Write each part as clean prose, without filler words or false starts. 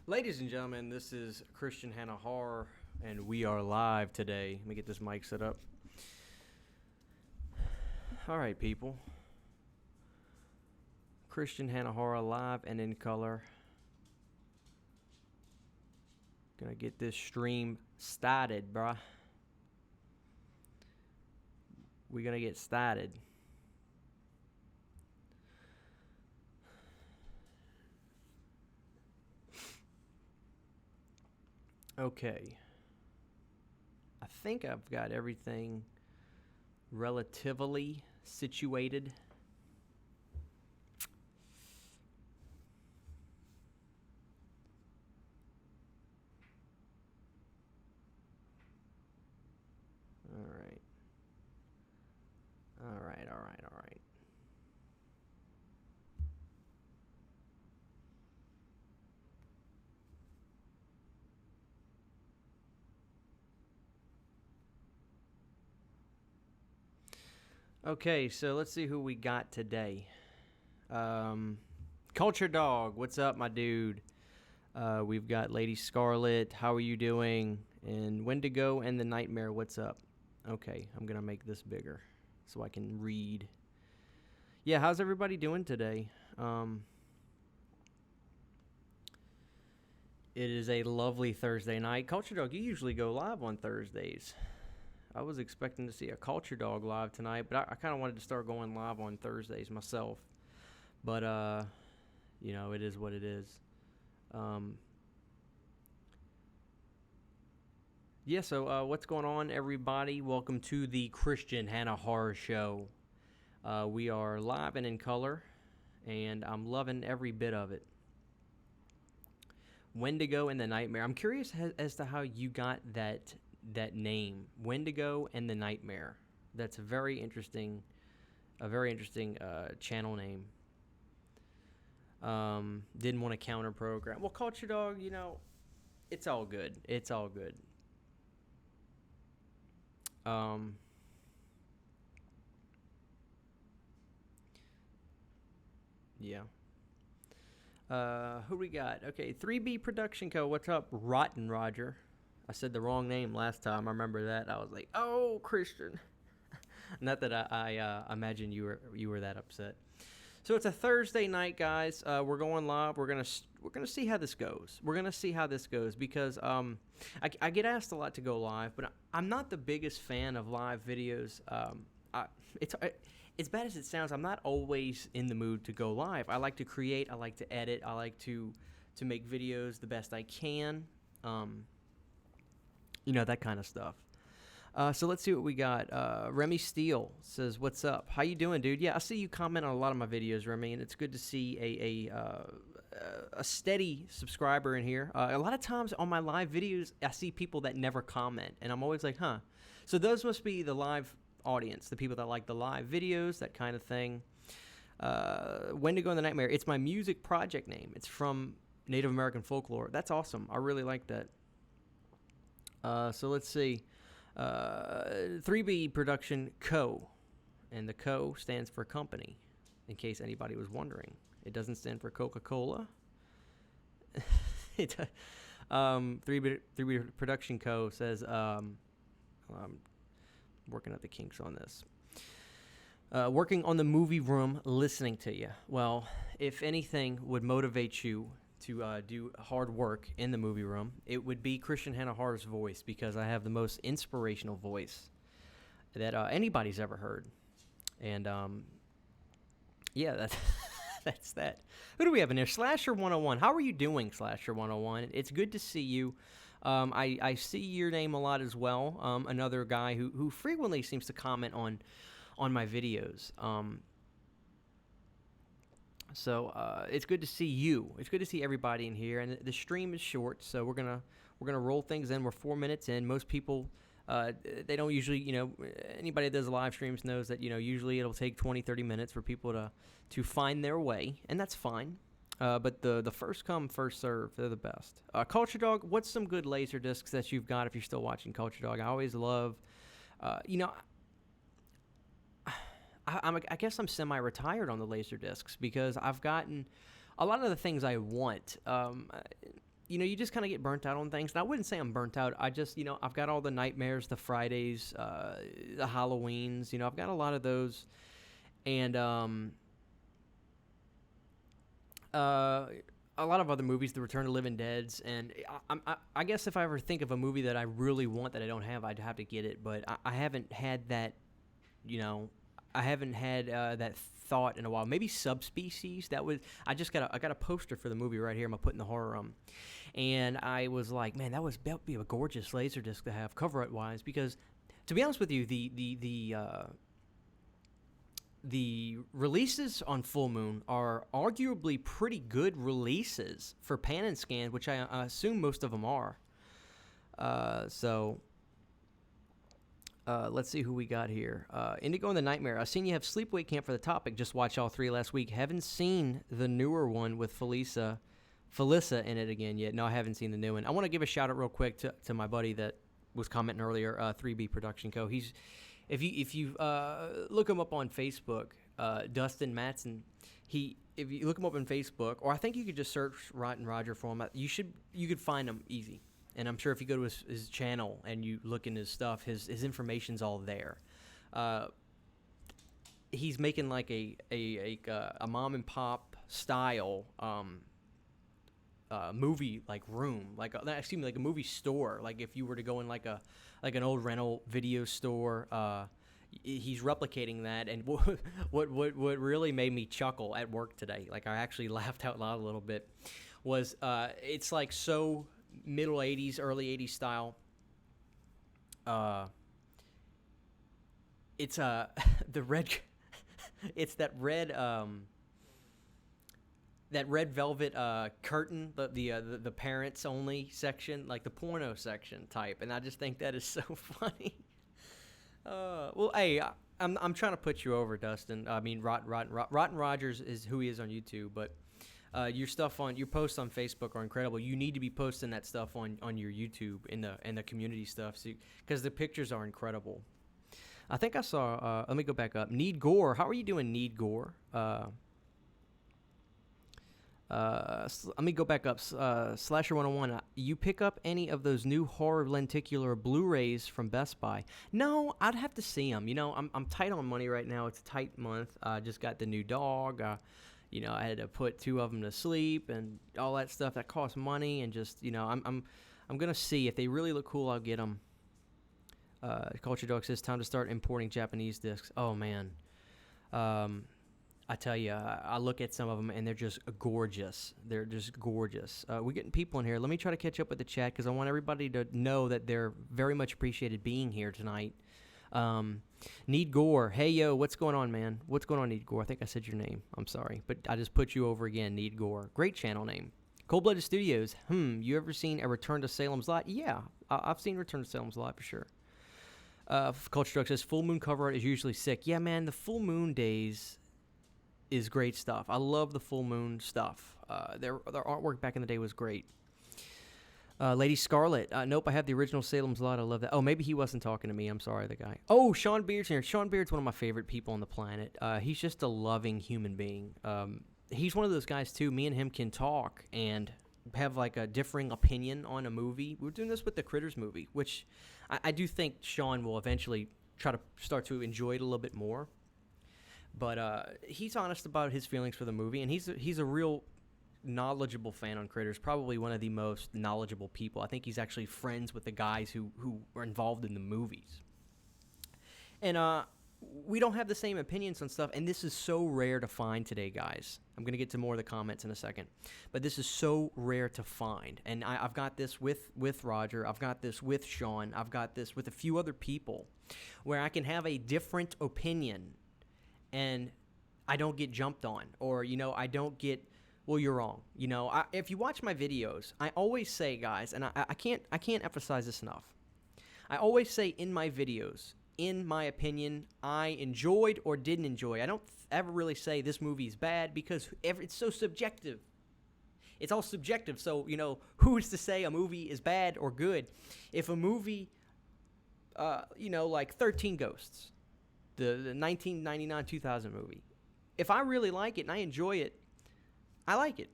Ladies and gentlemen, this is Christian Hannah Horror, and we are live today. Let me get this mic set up. All right, people. Christian Hannah Horror live and in color. Gonna get this stream started, bruh. We're gonna get started. Okay. I think I've got everything relatively situated. All right. Okay, so let's see who we got today. Culture Dog, what's up, my dude? We've got Lady Scarlet, how are you doing? And Wendigo and the Nightmare, what's up? Okay, I'm going to make this bigger so I can read. Yeah, how's everybody doing today? It is a lovely Thursday night. Culture Dog, you usually go live on Thursdays. I was expecting to see a Culture Dog live tonight, but I kind of wanted to start going live on Thursdays myself. But, it is what it is. So what's going on, everybody? Welcome to the Christian Hannah Horror Show. We are live and in color, and I'm loving every bit of it. Wendigo and the Nightmare. I'm curious as to how you got that name, Wendigo and the Nightmare. That's a very interesting channel name. Didn't want to counter program. Well, Culture Dog, it's all good. It's all good. Yeah. Who we got? Okay, 3B Production Co. What's up, Rotten Roger? I said the wrong name last time. I remember that. I was like, "Oh, Christian." Not that I imagine you were that upset. So it's a Thursday night, guys. We're going live. We're gonna see how this goes. Because I get asked a lot to go live, but I'm not the biggest fan of live videos. It's as bad as it sounds, I'm not always in the mood to go live. I like to create. I like to edit. I like to make videos the best I can. That kind of stuff. So let's see what we got. Remy Steele says, "What's up? How you doing, dude?" Yeah, I see you comment on a lot of my videos, Remy, and it's good to see a steady subscriber in here. A lot of times on my live videos, I see people that never comment, and I'm always like, "Huh." So those must be the live audience, the people that like the live videos, that kind of thing. Wendigo and the Nightmare. It's my music project name. It's from Native American folklore. That's awesome. I really like that. So let's see. 3B Production Co. And the Co stands for company, in case anybody was wondering. It doesn't stand for Coca-Cola. 3B Production Co. says, I'm working at the kinks on this. Working on the movie room, listening to you. Well, if anything would motivate you to do hard work in the movie room, it would be Christian Hannah Horror's voice, because I have the most inspirational voice that anybody's ever heard. And that's that. Who do we have in there? Slasher 101. How are you doing, Slasher 101? It's good to see you. I see your name a lot as well. Another guy who frequently seems to comment on my videos. So it's good to see you. It's good to see everybody in here, and the stream is short, so we're gonna roll things in. We're 4 minutes in. Most people, they don't usually, anybody that does live streams knows that usually it'll take 20-30 minutes for people to find their way, and that's fine. But the first come, first serve, they're the best. Culture Dog, what's some good laser discs that you've got if you're still watching Culture Dog? I always love, I guess I'm semi-retired on the laser discs, because I've gotten a lot of the things I want. you just kind of get burnt out on things. And I wouldn't say I'm burnt out. I just, I've got all the nightmares, the Fridays, the Halloweens. I've got a lot of those. And a lot of other movies, The Return of the Living Dead's, and I guess if I ever think of a movie that I really want that I don't have, I'd have to get it. But I haven't had that, I haven't had that thought in a while. Maybe Subspecies. I got a poster for the movie right here. I'm gonna put in the horror room, and I was like, man, that would be a gorgeous Laserdisc to have cover art wise. Because to be honest with you, the releases on Full Moon are arguably pretty good releases for Pan and Scan, which I assume most of them are. Let's see who we got here. Indigo and the Nightmare. I've seen you have Sleepaway Camp for the topic. Just watched all 3 last week. Haven't seen the newer one with Felissa in it again yet. No, I haven't seen the new one. I want to give a shout out real quick to my buddy that was commenting earlier, 3B Production Co. If you look him up on Facebook, Dustin Matson, if you look him up on Facebook, or I think you could just search Rotten Roger for him, you could find him easy. And I'm sure if you go to his channel and you look in his stuff, his information's all there. He's making like a mom and pop style movie like room, like a movie store. Like if you were to go in like an old rental video store, he's replicating that. And what really made me chuckle at work today, like I actually laughed out loud a little bit, was it's like so middle 80s, early 80s style. It's the red. It's that red velvet curtain, the parents only section, like the porno section type, and I just think that is so funny. Well, hey, I'm trying to put you over, Dustin. I mean, Rotten Rogers is who he is on YouTube, but your posts on Facebook are incredible. You need to be posting that stuff on your YouTube in the community stuff, because the pictures are incredible. I think I saw. Let me go back up. Need Gore. How are you doing, Need Gore? Let me go back up. Slasher 101. You pick up any of those new horror lenticular Blu-rays from Best Buy? No, I'd have to see them. I'm tight on money right now. It's a tight month. I just got the new dog. I had to put 2 of them to sleep and all that stuff. That costs money, and just I'm gonna see if they really look cool. I'll get them. Culture Dog says time to start importing Japanese discs. Oh man. I tell you, I look at some of them, and they're just gorgeous. They're just gorgeous. We're getting people in here. Let me try to catch up with the chat, because I want everybody to know that they're very much appreciated being here tonight. Need Gore. Hey, yo, what's going on, man? What's going on, Need Gore? I think I said your name. I'm sorry, but I just put you over again, Need Gore. Great channel name. Cold-Blooded Studios. You ever seen a Return to Salem's Lot? Yeah, I've seen Return to Salem's Lot for sure. Culture Truck says, full moon cover art is usually sick. Yeah, man, the full moon days is great stuff. I love the full moon stuff. Their artwork back in the day was great. Lady Scarlet. Nope, I have the original Salem's Lot. I love that. Oh, maybe he wasn't talking to me. I'm sorry, the guy. Oh, Sean Beard's here. Sean Beard's one of my favorite people on the planet. He's just a loving human being. He's one of those guys, too. Me and him can talk and have like a differing opinion on a movie. We were doing this with the Critters movie, which I do think Sean will eventually try to start to enjoy it a little bit more. But he's honest about his feelings for the movie, and he's a real knowledgeable fan on Critters, probably one of the most knowledgeable people. I think he's actually friends with the guys who were involved in the movies. And we don't have the same opinions on stuff, and this is so rare to find today, guys. I'm going to get to more of the comments in a second. But this is so rare to find. And I've got this with Roger. I've got this with Sean. I've got this with a few other people where I can have a different opinion and I don't get jumped on, or, I don't get, well, you're wrong. If you watch my videos, I always say, guys, and I can't emphasize this enough. I always say in my videos, in my opinion, I enjoyed or didn't enjoy. I don't ever really say this movie is bad, because it's so subjective. It's all subjective. So, who is to say a movie is bad or good? If a movie, like 13 Ghosts, the 1999 2000 movie, if I really like it and I enjoy it, I like it.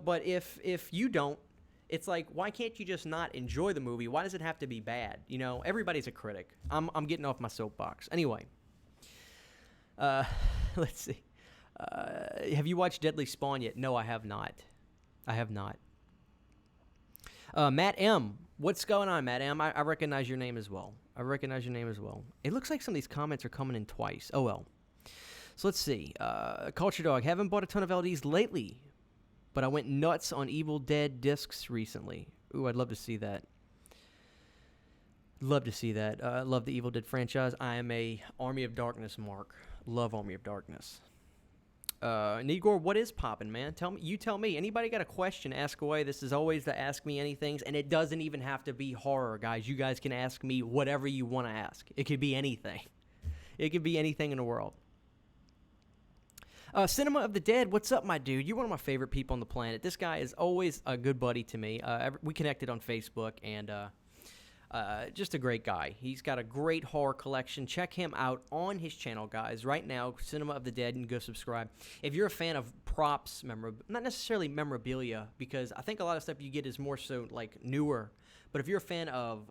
But if you don't, It's like, why can't you just not enjoy the movie? Why does it have to be bad? You know, everybody's a critic. I'm getting off my soapbox. Anyway, uh, let's see. Have you watched Deadly Spawn yet? No, I have not. I have not. Matt M. What's going on, Matt M? I recognize your name as well. It looks like some of these comments are coming in twice. Oh, well. So let's see. Culture Dog. Haven't bought a ton of LDs lately, but I went nuts on Evil Dead discs recently. Ooh, I'd love to see that. Love the Evil Dead franchise. I am a Army of Darkness mark. Love Army of Darkness. Nigor, what is poppin', man? Tell me. Anybody got a question, ask away. This is always the Ask Me Anythings, and it doesn't even have to be horror, guys. You guys can ask me whatever you want to ask. It could be anything. It could be anything in the world. Cinema of the Dead, what's up, my dude? You're one of my favorite people on the planet. This guy is always a good buddy to me. We connected on Facebook, and just a great guy. He's got a great horror collection. Check him out on his channel, guys. Right now, Cinema of the Dead, and go subscribe. If you're a fan of props, not necessarily memorabilia, because I think a lot of stuff you get is more so like newer. But if you're a fan of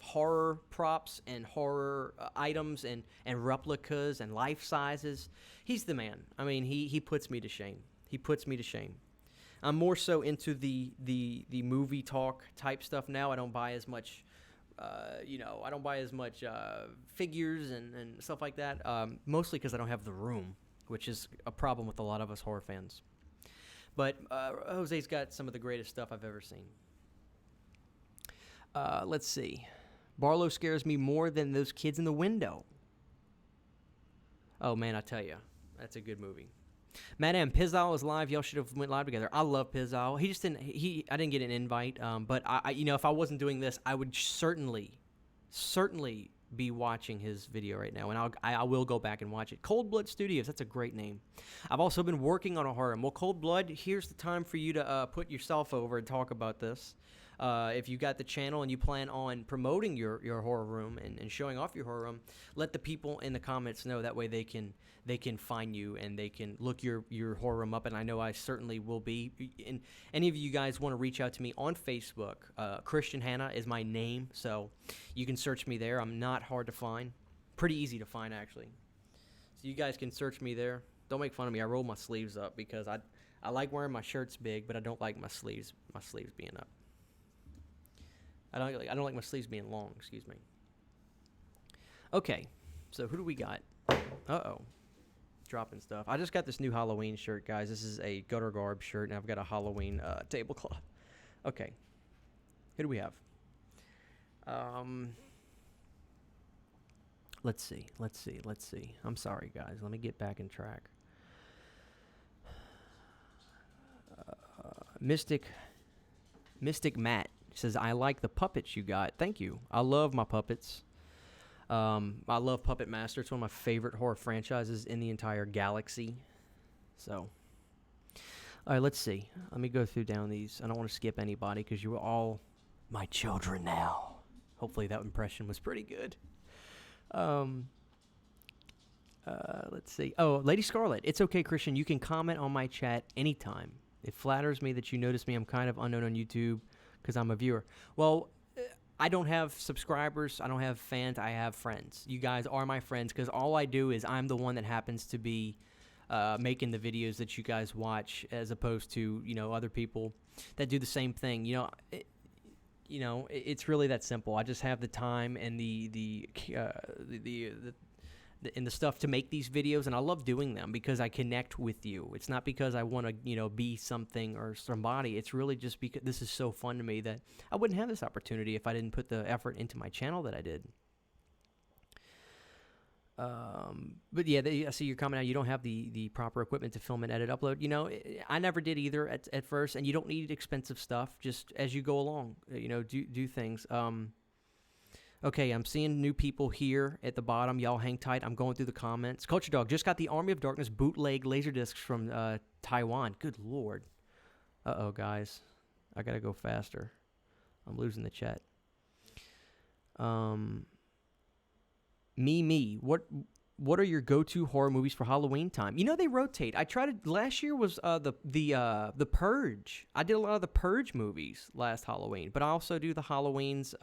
horror props and horror items and replicas and life sizes, he's the man. I mean, he puts me to shame. I'm more so into the movie talk type stuff now. I don't buy as much. I don't buy as much figures and stuff like that, mostly because I don't have the room, which is a problem with a lot of us horror fans. But Jose's got some of the greatest stuff I've ever seen. Let's see. Barlow scares me more than those kids in the window. Oh, man, I tell you, that's a good movie. Madam, Pizzle is live. Y'all should have went live together. I love Pizzle. He just didn't. I didn't get an invite. But I, if I wasn't doing this, I would certainly be watching his video right now, and I will go back and watch it. Cold Blood Studios. That's a great name. I've also been working on a horror. Well, Cold Blood. Here's the time for you to put yourself over and talk about this. If you got the channel and you plan on promoting your horror room and showing off your horror room, let the people in the comments know. That way they can find you and they can look your horror room up. And I know I certainly will be. And any of you guys want to reach out to me on Facebook, Christian HANNA is my name, so you can search me there. I'm not hard to find. Pretty easy to find, actually. So you guys can search me there. Don't make fun of me. I roll my sleeves up because I like wearing my shirts big, but I don't like my sleeves being up. I don't like my sleeves being long, excuse me. Okay, so who do we got? Uh-oh. Dropping stuff. I just got this new Halloween shirt, guys. This is a gutter garb shirt, and I've got a Halloween tablecloth. Okay. Who do we have? Let's see. I'm sorry, guys. Let me get back in track. Mystic Matt says, I like the puppets you got. Thank you. I love my puppets. I love Puppet Master. It's one of my favorite horror franchises in the entire galaxy. So, all right, let's see. Let me go through down these. I don't want to skip anybody because you are all my children now. Hopefully that impression was pretty good. Let's see. Oh, Lady Scarlet. It's okay, Christian. You can comment on my chat anytime. It flatters me that you notice me. I'm kind of unknown on YouTube because I'm a viewer. Well, I don't have subscribers. I don't have fans. I have friends. You guys are my friends because all I do is I'm the one that happens to be making the videos that you guys watch, as opposed to other people that do the same thing. It's really that simple. I just have the time and the stuff to make these videos, and I love doing them because I connect with you. It's not because I want to, be something or somebody. It's really just because this is so fun to me that I wouldn't have this opportunity if I didn't put the effort into my channel that I did. But yeah, I see your comment now. You don't have the proper equipment to film and edit, upload. I never did either at first, and you don't need expensive stuff. Just as you go along, do things. Okay, I'm seeing new people here at the bottom. Y'all hang tight. I'm going through the comments. Culture Dog just got the Army of Darkness bootleg laserdiscs from Taiwan. Good Lord. Uh-oh, guys. I got to go faster. I'm losing the chat. Me. what are your go-to horror movies for Halloween time? You know, they rotate. I tried to, last year was the Purge. I did a lot of the Purge movies last Halloween, but I also do the Halloweens.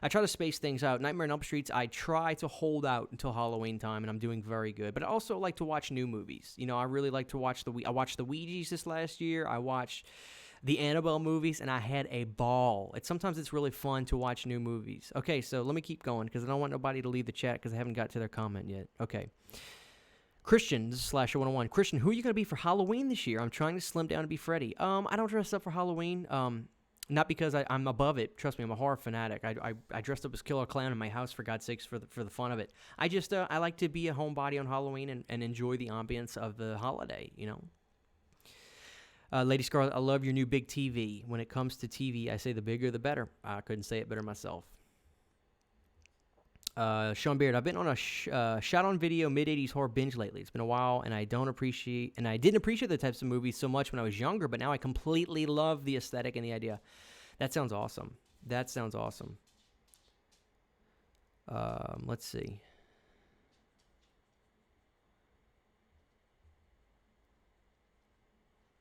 I try to space things out. Nightmare on Elm Street, I try to hold out until Halloween time, and I'm doing very good. But I also like to watch new movies. You know, I really like to watch I watched the Ouija's this last year. I watched the Annabelle movies, and I had a ball. Sometimes it's really fun to watch new movies. Okay, so let me keep going because I don't want nobody to leave the chat because I haven't got to their comment yet. Okay. Christian, this is Slasher 101. Christian, who are you going to be for Halloween this year? I'm trying to slim down to be Freddy. I don't dress up for Halloween. Not because I'm above it. Trust me, I'm a horror fanatic. I dressed up as Killer Clown in my house, for God's sakes, for the fun of it. I just I like to be a homebody on Halloween and enjoy the ambience of the holiday, you know. Lady Scarlet, I love your new big TV. When it comes to TV, I say the bigger the better. I couldn't say it better myself. Sean Beard, I've been on a shot on video mid-'80s horror binge lately. It's been a while, and I didn't appreciate the types of movies so much when I was younger, but now I completely love the aesthetic and the idea. That sounds awesome. Let's see.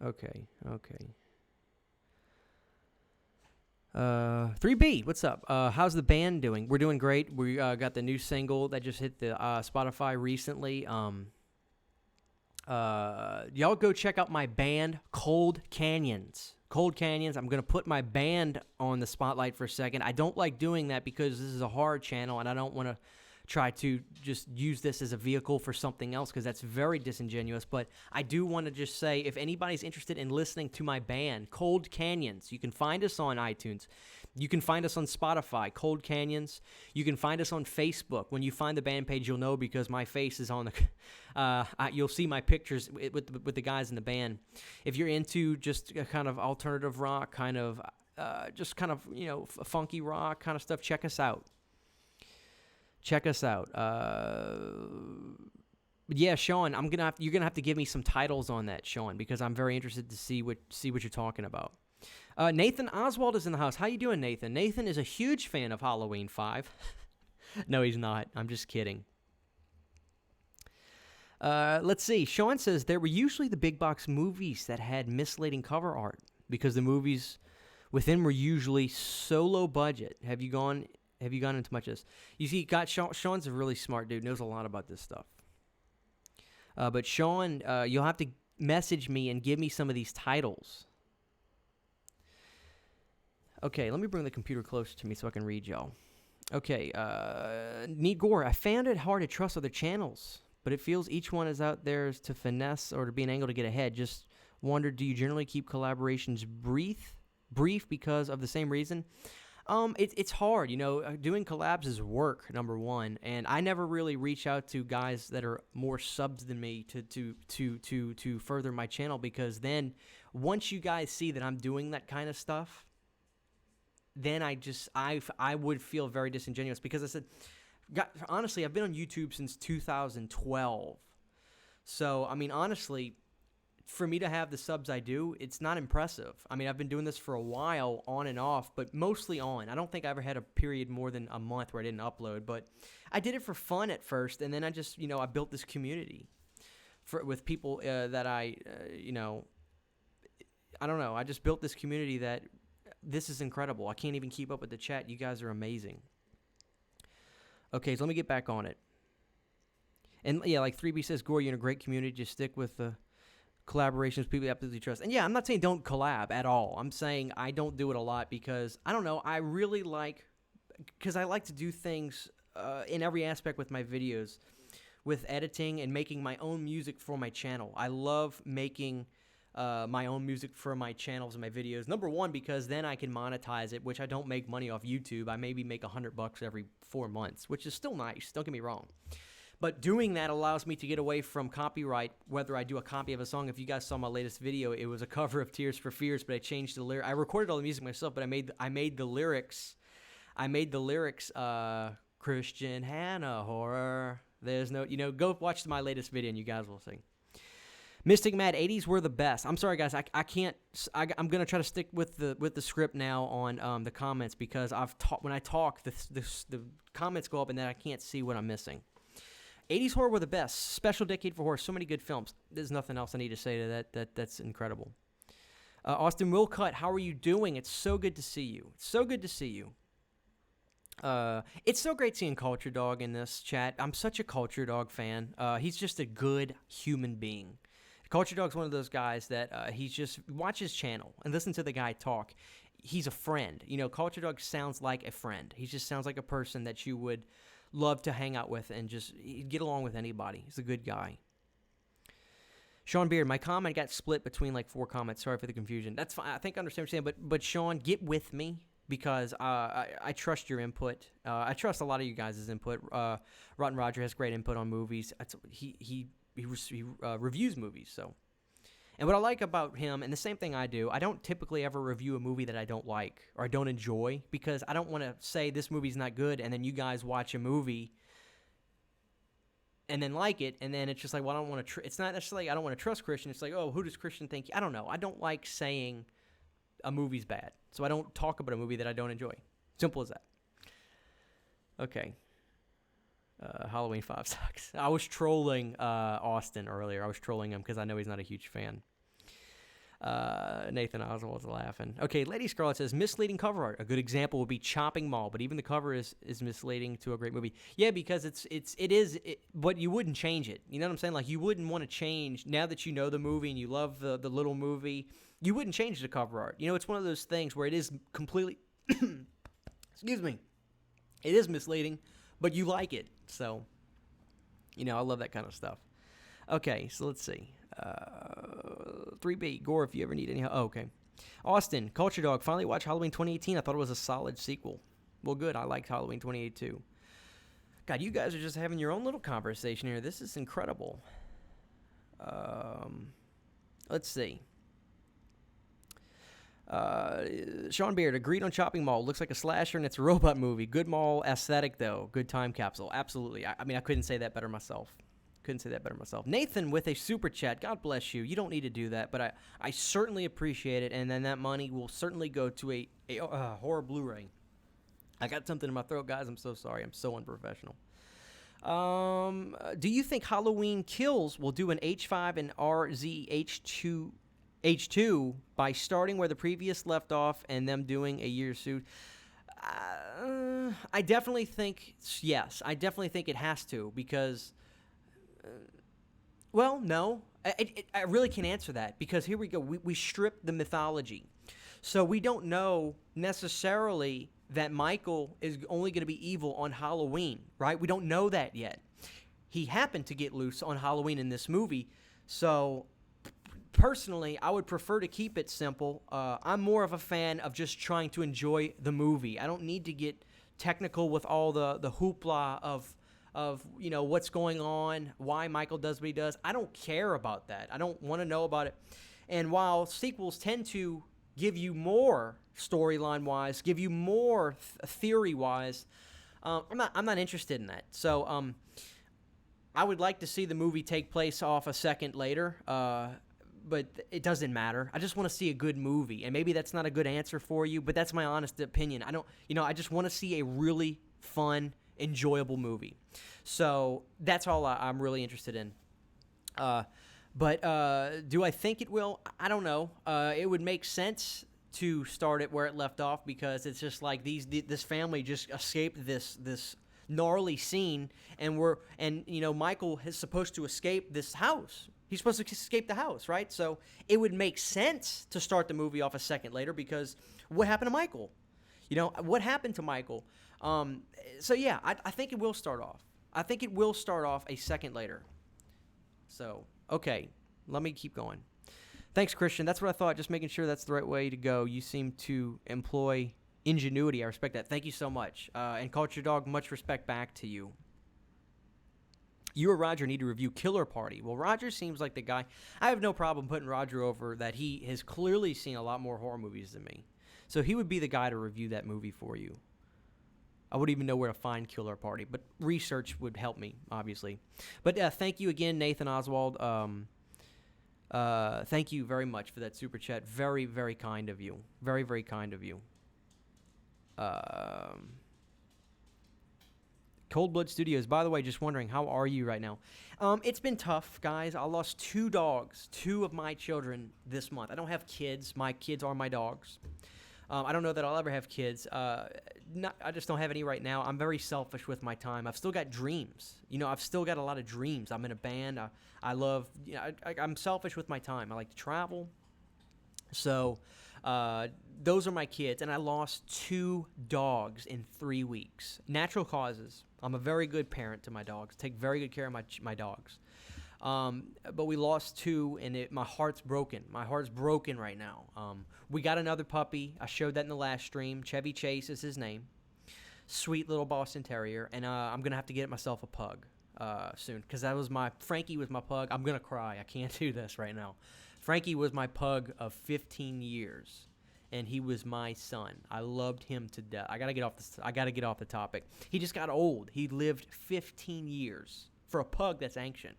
Okay. 3B, what's up? How's the band doing? We're doing great. We got the new single that just hit the Spotify recently. Y'all go check out my band, Cold Canyons. Cold Canyons. I'm going to put my band on the spotlight for a second. I don't like doing that because this is a horror channel, and I don't want to try to just use this as a vehicle for something else because that's very disingenuous. But I do want to just say, if anybody's interested in listening to my band, Cold Canyons, you can find us on iTunes. You can find us on Spotify, Cold Canyons. You can find us on Facebook. When you find the band page, you'll know because my face is on the you'll see my pictures with the guys in the band. If you're into just a kind of alternative rock, kind of just kind of, you know, funky rock kind of stuff, check us out. Yeah, Sean, you're gonna have to give me some titles on that, Sean, because I'm very interested to see what you're talking about. Nathan Oswald is in the house. How you doing, Nathan? Nathan is a huge fan of Halloween 5. No, he's not. I'm just kidding. Let's see. Sean says there were usually the big box movies that had misleading cover art because the movies within were usually so low budget. Have you gone into much of this? You see, Sean's a really smart dude, knows a lot about this stuff. But Sean, you'll have to message me and give me some of these titles. Okay, let me bring the computer closer to me so I can read y'all. Okay, Neat Gore, I found it hard to trust other channels, but it feels each one is out there to finesse or to be an angle to get ahead. Just wondered, do you generally keep collaborations brief because of the same reason? It's hard, you know. Doing collabs is work, number one, and I never really reach out to guys that are more subs than me to further my channel, because then once you guys see that I'm doing that kind of stuff, then I would feel very disingenuous, because I said, honestly, I've been on YouTube since 2012, so I mean, honestly, for me to have the subs I do, it's not impressive. I mean, I've been doing this for a while, on and off, but mostly on. I don't think I ever had a period more than a month where I didn't upload, but I did it for fun at first, and then I just, you know, I built this community with people that I don't know. I just built this community that this is incredible. I can't even keep up with the chat. You guys are amazing. Okay, so let me get back on it. And yeah, like 3B says, Gore, you're in a great community. Just stick with the collaborations people you absolutely trust. And yeah, I'm not saying don't collab at all. I'm saying I don't do it a lot because, I don't know, I like to do things in every aspect with my videos, with editing and making my own music for my channel. I love making my own music for my channels and my videos. Number one, because then I can monetize it, which I don't make money off YouTube. I maybe make $100 every 4 months, which is still nice. Don't get me wrong. But doing that allows me to get away from copyright, whether I do a copy of a song. If you guys saw my latest video, it was a cover of Tears for Fears, but I changed the lyric. I recorded all the music myself, but I made the lyrics. Christian HANNA horror. There's no, go watch my latest video and you guys will see. Mystic Mad, 80s were the best. I'm sorry, guys. I can't. I'm gonna try to stick with the script now on the comments, because when I talk, the comments go up and then I can't see what I'm missing. 80s horror were the best. Special decade for horror. So many good films. There's nothing else I need to say to that. That's incredible. Austin Wilcutt, how are you doing? It's so good to see you. It's so good to see you. It's so great seeing Culture Dog in this chat. I'm such a Culture Dog fan. He's just a good human being. Culture Dog's one of those guys that he's just watch his channel and listen to the guy talk. He's a friend. You know, Culture Dog sounds like a friend. He just sounds like a person that you would love to hang out with and just get along with anybody. He's a good guy. Sean Beard, my comment got split between like 4 comments. Sorry for the confusion. That's fine. I think I understand what you're saying. But Sean, get with me because I trust your input. I trust a lot of you guys' input. Rotten Roger has great input on movies. He reviews movies. So, and what I like about him, and the same thing I do, I don't typically ever review a movie that I don't like or I don't enjoy because I don't want to say this movie's not good and then you guys watch a movie and then like it, and then it's just like, well, I don't want to. It's not necessarily I don't want to trust Christian. It's like, oh, who does Christian think? I don't know. I don't like saying a movie's bad, so I don't talk about a movie that I don't enjoy. Simple as that. Okay. Halloween 5 sucks. I was trolling Austin earlier. I was trolling him because I know he's not a huge fan. Nathan Oswald's laughing. Okay, Lady Scarlet says, misleading cover art. A good example would be Chopping Mall, but even the cover is misleading to a great movie. Yeah, because it is, but you wouldn't change it. You know what I'm saying? Like, you wouldn't want to change, now that you know the movie and you love the little movie, you wouldn't change the cover art. You know, it's one of those things where it is completely, excuse me, it is misleading, but you like it. So, you know, I love that kind of stuff. Okay, so let's see. 3B, Gore, if you ever need any help. Oh, okay. Austin, Culture Dog, finally watched Halloween 2018. I thought it was a solid sequel. Well, good. I liked Halloween 28 too. God, you guys are just having your own little conversation here. This is incredible. Let's see. Sean Beard, agreed on Chopping Mall. Looks like a slasher and it's a robot movie. Good mall aesthetic, though. Good time capsule. Absolutely. I mean, I couldn't say that better myself. Nathan with a super chat. God bless you. You don't need to do that, but I certainly appreciate it, and then that money will certainly go to a horror Blu-ray. I got something in my throat, guys. I'm so sorry. I'm so unprofessional. Do you think Halloween Kills will do an H5 and RZ H2 by starting where the previous left off and them doing a year suit? I definitely think yes. I definitely think it has to because... well, no. I really can't answer that because here we go. We stripped the mythology. So we don't know necessarily that Michael is only going to be evil on Halloween, right? We don't know that yet. He happened to get loose on Halloween in this movie. So personally, I would prefer to keep it simple. I'm more of a fan of just trying to enjoy the movie. I don't need to get technical with all the hoopla of you know, what's going on, why Michael does what he does. I don't care about that. I don't want to know about it. And while sequels tend to give you more storyline-wise, give you more theory-wise, I'm not interested in that. So I would like to see the movie take place off a second later, but it doesn't matter. I just want to see a good movie. And maybe that's not a good answer for you, but that's my honest opinion. I just want to see a really fun, enjoyable movie. So that's all I'm really interested in. But do I think it will? I don't know. It would make sense to start it where it left off because it's just like this family just escaped this gnarly scene, and Michael is supposed to escape this house. He's supposed to escape the house, right? So it would make sense to start the movie off a second later because what happened to Michael? You know, what happened to Michael? So yeah, I think it will start off. I think it will start off a second later. So, okay, let me keep going. Thanks, Christian. That's what I thought, just making sure that's the right way to go. You seem to employ ingenuity. I respect that. Thank you so much. And Culture Dog, much respect back to you. You or Roger need to review Killer Party. Well, Roger seems like the guy. I have no problem putting Roger over that he has clearly seen a lot more horror movies than me. So he would be the guy to review that movie for you. I wouldn't even know where to find Killer Party, but research would help me, obviously. But thank you again, Nathan Oswald. Thank you very much for that super chat. Very, very kind of you. Very, very kind of you. Cold Blood Studios. By the way, just wondering, how are you right now? It's been tough, guys. I lost 2 dogs, 2 of my children this month. I don't have kids. My kids are my dogs. I don't know that I'll ever have kids. I just don't have any right now. I'm very selfish with my time. I've still got dreams. I've still got a lot of dreams. I'm in a band. I love, I'm selfish with my time. I like to travel. So those are my kids. And I lost 2 dogs in 3 weeks. Natural causes. I'm a very good parent to my dogs. Take very good care of my dogs. But we lost 2, and my heart's broken. My heart's broken right now. We got another puppy. I showed that in the last stream. Chevy Chase is his name. Sweet little Boston Terrier. And I'm going to have to get myself a pug soon, because Frankie was my pug. I'm going to cry. I can't do this right now. Frankie was my pug of 15 years, and he was my son. I loved him to death. I got to get off the topic. He just got old. He lived 15 years for a pug that's ancient.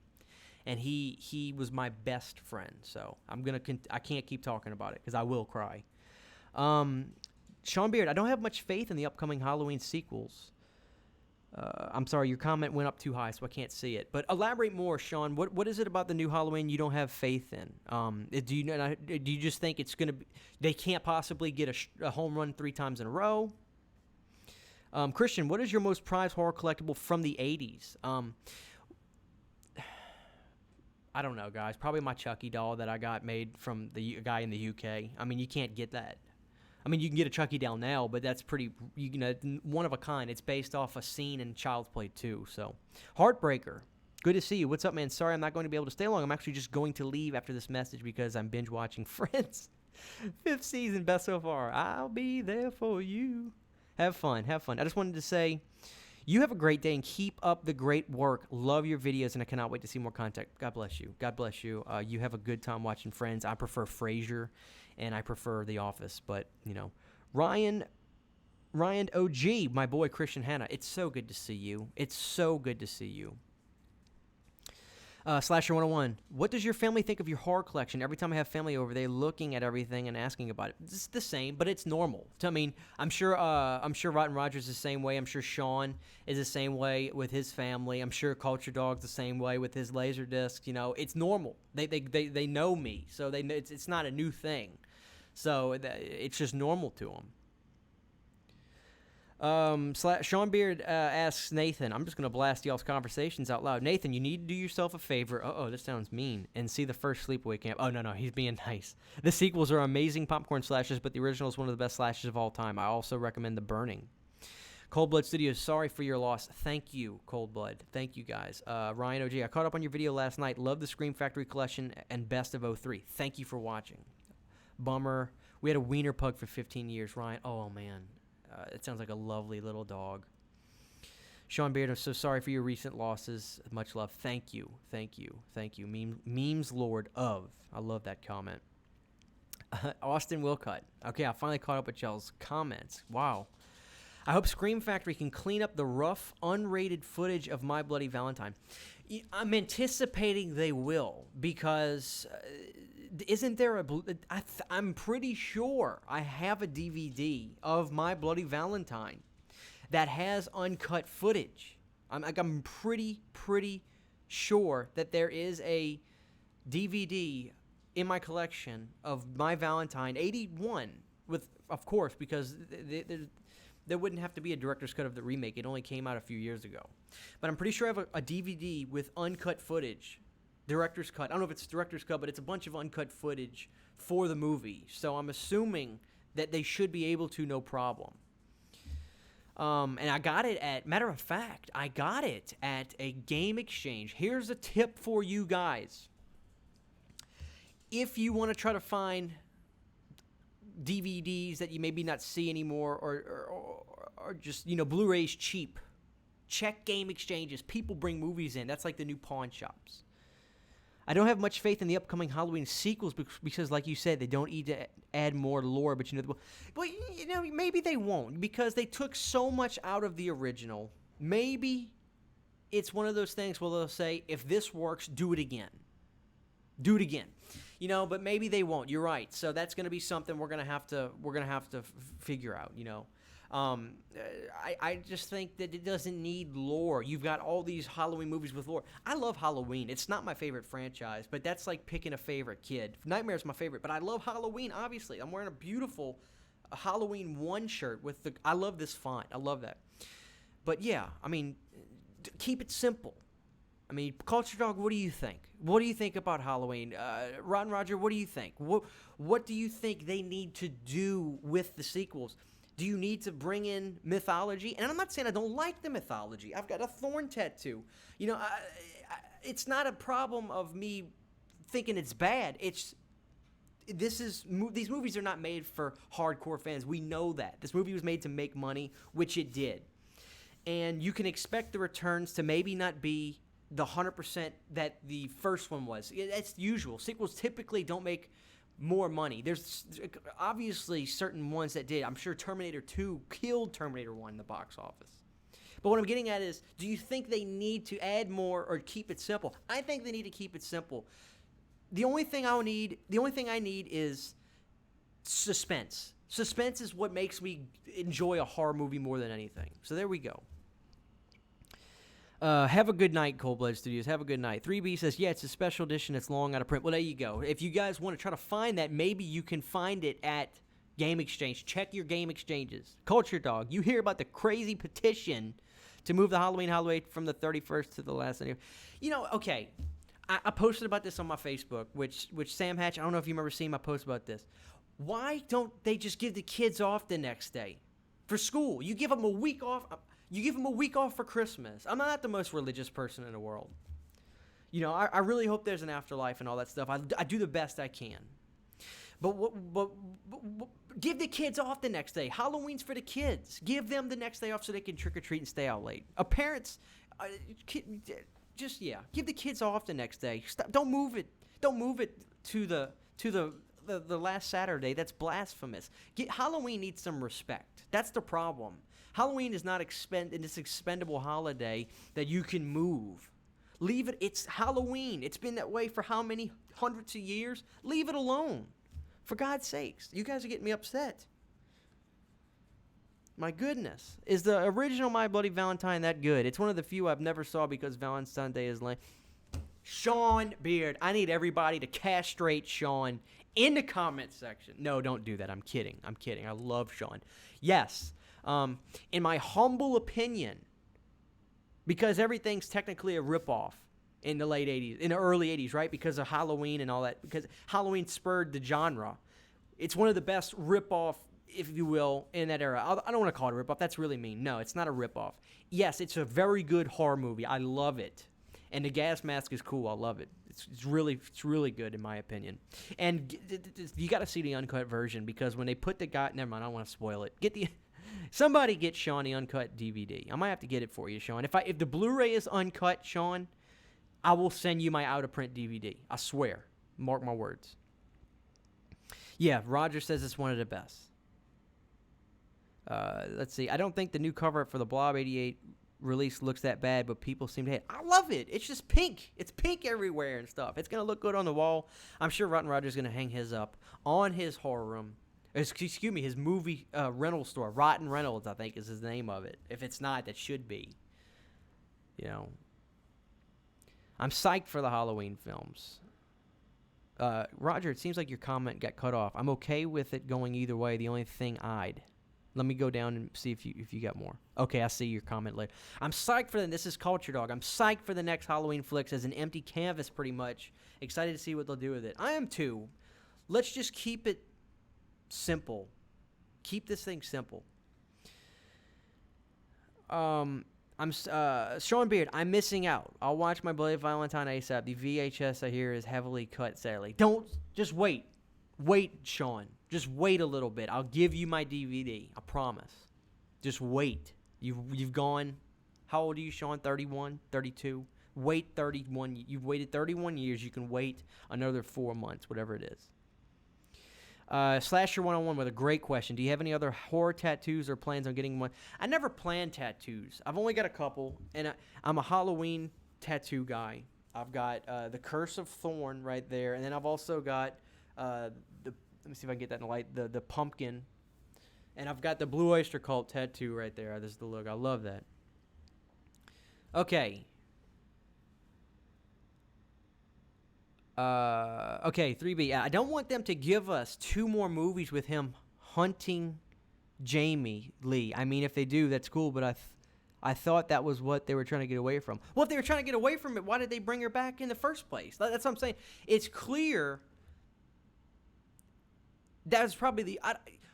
And he was my best friend, so I can't keep talking about it because I will cry. Sean Beard, I don't have much faith in the upcoming Halloween sequels. I'm sorry, your comment went up too high, so I can't see it. But elaborate more, Sean. What is it about the new Halloween you don't have faith in? Do you just think it's gonna be, they can't possibly get a home run 3 times in a row? Christian, what is your most prized horror collectible from the 80s? I don't know, guys. Probably my Chucky doll that I got made from the guy in the UK. I mean, you can't get that. I mean, you can get a Chucky doll now, but that's pretty, one of a kind. It's based off a scene in Child's Play 2. So, Heartbreaker, good to see you. What's up, man? Sorry I'm not going to be able to stay long. I'm actually just going to leave after this message because I'm binge watching Friends. 5th season, best so far. I'll be there for you. Have fun. I just wanted to say, you have a great day and keep up the great work. Love your videos, and I cannot wait to see more content. God bless you. You have a good time watching Friends. I prefer Frasier, and I prefer The Office. But, Ryan OG, my boy Christian Hanna, it's so good to see you. Slasher 101, what does your family think of your horror collection? Every time I have family over, they're looking at everything and asking about it. It's the same, but it's normal. I mean, I'm sure Rotten Roger's the same way. I'm sure Sean is the same way with his family. I'm sure Culture Dog's the same way with his Laserdisc. It's normal. They know me, so it's not a new thing. So it's just normal to them. Sean Beard asks Nathan, I'm just going to blast y'all's conversations out loud. Nathan, you need to do yourself a favor. This sounds mean. And see the first Sleepaway Camp. Oh, no, he's being nice. The sequels are amazing popcorn slashers, but the original is one of the best slashers of all time. I also recommend The Burning. Cold Blood Studios, sorry for your loss. Thank you, Cold Blood. Thank you, guys. Ryan OG, I caught up on your video last night. Love the Scream Factory collection and Best of 03. Thank you for watching. Bummer. We had a wiener pug for 15 years, Ryan. Oh, man. It sounds like a lovely little dog. Sean Beard, I'm so sorry for your recent losses. Much love. Thank you. Memes Lord of. I love that comment. Austin Wilcott. Okay, I finally caught up with y'all's comments. Wow. I hope Scream Factory can clean up the rough, unrated footage of My Bloody Valentine. I'm anticipating they will, because isn't there I'm pretty sure I have a DVD of My Bloody Valentine that has uncut footage. I'm pretty sure that there is a DVD in my collection of My Valentine 81 with, of course, because there wouldn't have to be a director's cut of the remake. It only came out a few years ago. But I'm pretty sure I have a DVD with uncut footage. Director's cut. I don't know if it's director's cut, but it's a bunch of uncut footage for the movie. So I'm assuming that they should be able to, no problem. And I got it matter of fact, I got it at a game exchange. Here's a tip for you guys. If you want to try to find DVDs that you maybe not see anymore, or just, Blu-rays cheap, check game exchanges. People bring movies in. That's like the new pawn shops. I don't have much faith in the upcoming Halloween sequels because, like you said, they don't need to add more lore. But maybe they won't, because they took so much out of the original. Maybe it's one of those things where they'll say, if this works, do it again. But maybe they won't. You're right. So that's going to be something we're going to have to figure out. I just think that it doesn't need lore. You've got all these Halloween movies with lore. I love Halloween. It's not my favorite franchise, but that's like picking a favorite kid. Nightmare's my favorite, but I love Halloween, obviously. I'm wearing a beautiful Halloween 1 shirt with I love this font. I love that. But yeah, I mean, keep it simple. I mean, Culture Dog, what do you think? What do you think about Halloween? Ron Roger, what do you think? What do you think they need to do with the sequels? Do you need to bring in mythology? And I'm not saying I don't like the mythology. I've got a thorn tattoo. You know, it's not a problem of me thinking it's bad. These movies are not made for hardcore fans. We know that. This movie was made to make money, which it did. And you can expect the returns to maybe not be the 100% that the first one was. That's usual. Sequels typically don't make more money. There's obviously certain ones that did. I'm sure Terminator 2 killed Terminator 1 in the box office. But what I'm getting at is, do you think they need to add more or keep it simple? I think they need to keep it simple. The only thing I need is suspense. Suspense is what makes me enjoy a horror movie more than anything. So there we go. Have a good night, Cold Blood Studios. Have a good night. 3B says, yeah, it's a special edition. It's long out of print. Well, there you go. If you guys want to try to find that, maybe you can find it at Game Exchange. Check your Game Exchanges. Culture Dog, you hear about the crazy petition to move the Halloween from the 31st to the last. You know, okay, I posted about this on my Facebook, which Sam Hatch, I don't know if you remember seeing my post about this. Why don't they just give the kids off the next day for school? You give them a week off. You give them a week off for Christmas. I'm not the most religious person in the world. You know, I really hope there's an afterlife and all that stuff. I do the best I can. But give the kids off the next day. Halloween's for the kids. Give them the next day off so they can trick-or-treat and stay out late. Parents, give the kids off the next day. Don't move it to the last Saturday. That's blasphemous. Halloween needs some respect. That's the problem. Halloween is not this expendable holiday that you can move. Leave it. It's Halloween. It's been that way for how many hundreds of years? Leave it alone. For God's sakes. You guys are getting me upset. My goodness. Is the original My Bloody Valentine that good? It's one of the few I've never saw because Valentine's Day is lame. Sean Beard. I need everybody to castrate Sean in the comment section. No, don't do that. I'm kidding. I love Sean. Yes. In my humble opinion, because everything's technically a ripoff in the late 80s, in the early 80s, right? Because of Halloween and all that, because Halloween spurred the genre. It's one of the best ripoff, if you will, in that era. I don't want to call it a ripoff. That's really mean. No, it's not a ripoff. Yes, it's a very good horror movie. I love it. And the gas mask is cool. I love it. It's really good in my opinion. And you got to see the uncut version because when they put the guy, never mind, I don't want to spoil it. Somebody get Sean the uncut DVD. I might have to get it for you, Sean. If the Blu-ray is uncut, Sean, I will send you my out-of-print DVD. I swear. Mark my words. Yeah, Roger says it's one of the best. Let's see. I don't think the new cover for the Blob 88 release looks that bad, but people seem to hate it. I love it. It's just pink. It's pink everywhere and stuff. It's going to look good on the wall. I'm sure Rotten Roger's going to hang his up on his horror room. Excuse me, his movie rental store. Rotten Reynolds, I think, is his name of it. If it's not, that should be. You know. I'm psyched for the Halloween films. Roger, it seems like your comment got cut off. I'm okay with it going either way. The only thing let me go down and see if you got more. Okay, I see your comment later. I'm psyched for this is Culture Dog. I'm psyched for the next Halloween flicks as an empty canvas, pretty much. Excited to see what they'll do with it. I am too. Let's just keep it simple. Keep this thing simple. Sean Beard, I'm missing out. I'll watch My Bloody Valentine ASAP. The VHS I hear is heavily cut, sadly. Just wait. Wait, Sean. Just wait a little bit. I'll give you my DVD. I promise. Just wait. You've gone, how old are you, Sean? 31? 32? Wait 31. You've waited 31 years. You can wait another 4 months, whatever it is. Slasher 101 with a great question. Do you have any other horror tattoos or plans on getting one? I never planned tattoos. I've only got a couple, and I'm a Halloween tattoo guy. I've got the Curse of Thorn right there, and then I've also got let me see if I can get that in the light. The pumpkin And I've got the Blue Oyster Cult tattoo right there. This is the look. I love that. Okay. Okay, 3B. I don't want them to give us 2 more movies with him hunting Jamie Lee. I mean, if they do, that's cool, but I thought that was what they were trying to get away from. Well, if they were trying to get away from it, why did they bring her back in the first place? That's what I'm saying. It's clear that was probably the...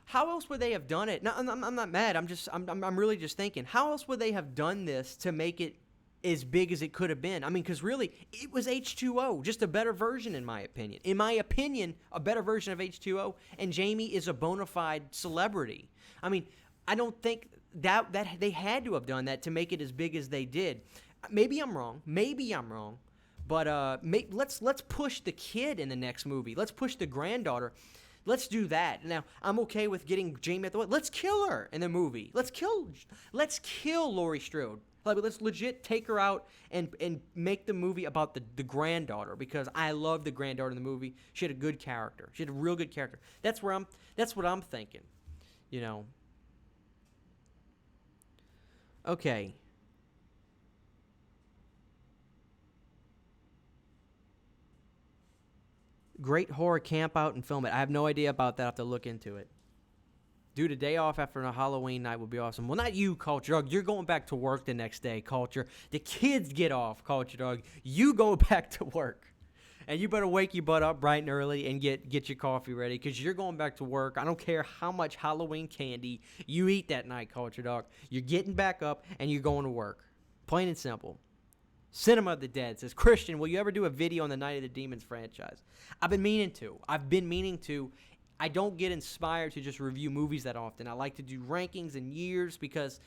how else would they have done it? No, I'm not mad. I'm really just thinking, how else would they have done this to make it as big as it could have been? I mean, because really, it was H2O, just a better version, in my opinion. In my opinion, a better version of H2O, and Jamie is a bona fide celebrity. I mean, I don't think that they had to have done that to make it as big as they did. Maybe I'm wrong. But let's push the kid in the next movie. Let's push the granddaughter. Let's do that. Now, I'm okay with getting Jamie at the way. Let's kill her in the movie. Let's kill Laurie Strode. Like, let's legit take her out and make the movie about the granddaughter, because I love the granddaughter in the movie. She had a good character. She had a real good character. That's what I'm thinking. You know. Okay. Great horror camp out and film it. I have no idea about that. I have to look into it. Dude, a day off after a Halloween night would be awesome. Well, not you, Culture Dog. You're going back to work the next day, Culture. The kids get off, Culture Dog. You go back to work. And you better wake your butt up bright and early and get your coffee ready, because you're going back to work. I don't care how much Halloween candy you eat that night, Culture Dog. You're getting back up and you're going to work. Plain and simple. Cinema of the Dead says, Christian, will you ever do a video on the Night of the Demons franchise? I've been meaning to. I don't get inspired to just review movies that often. I like to do rankings and years, because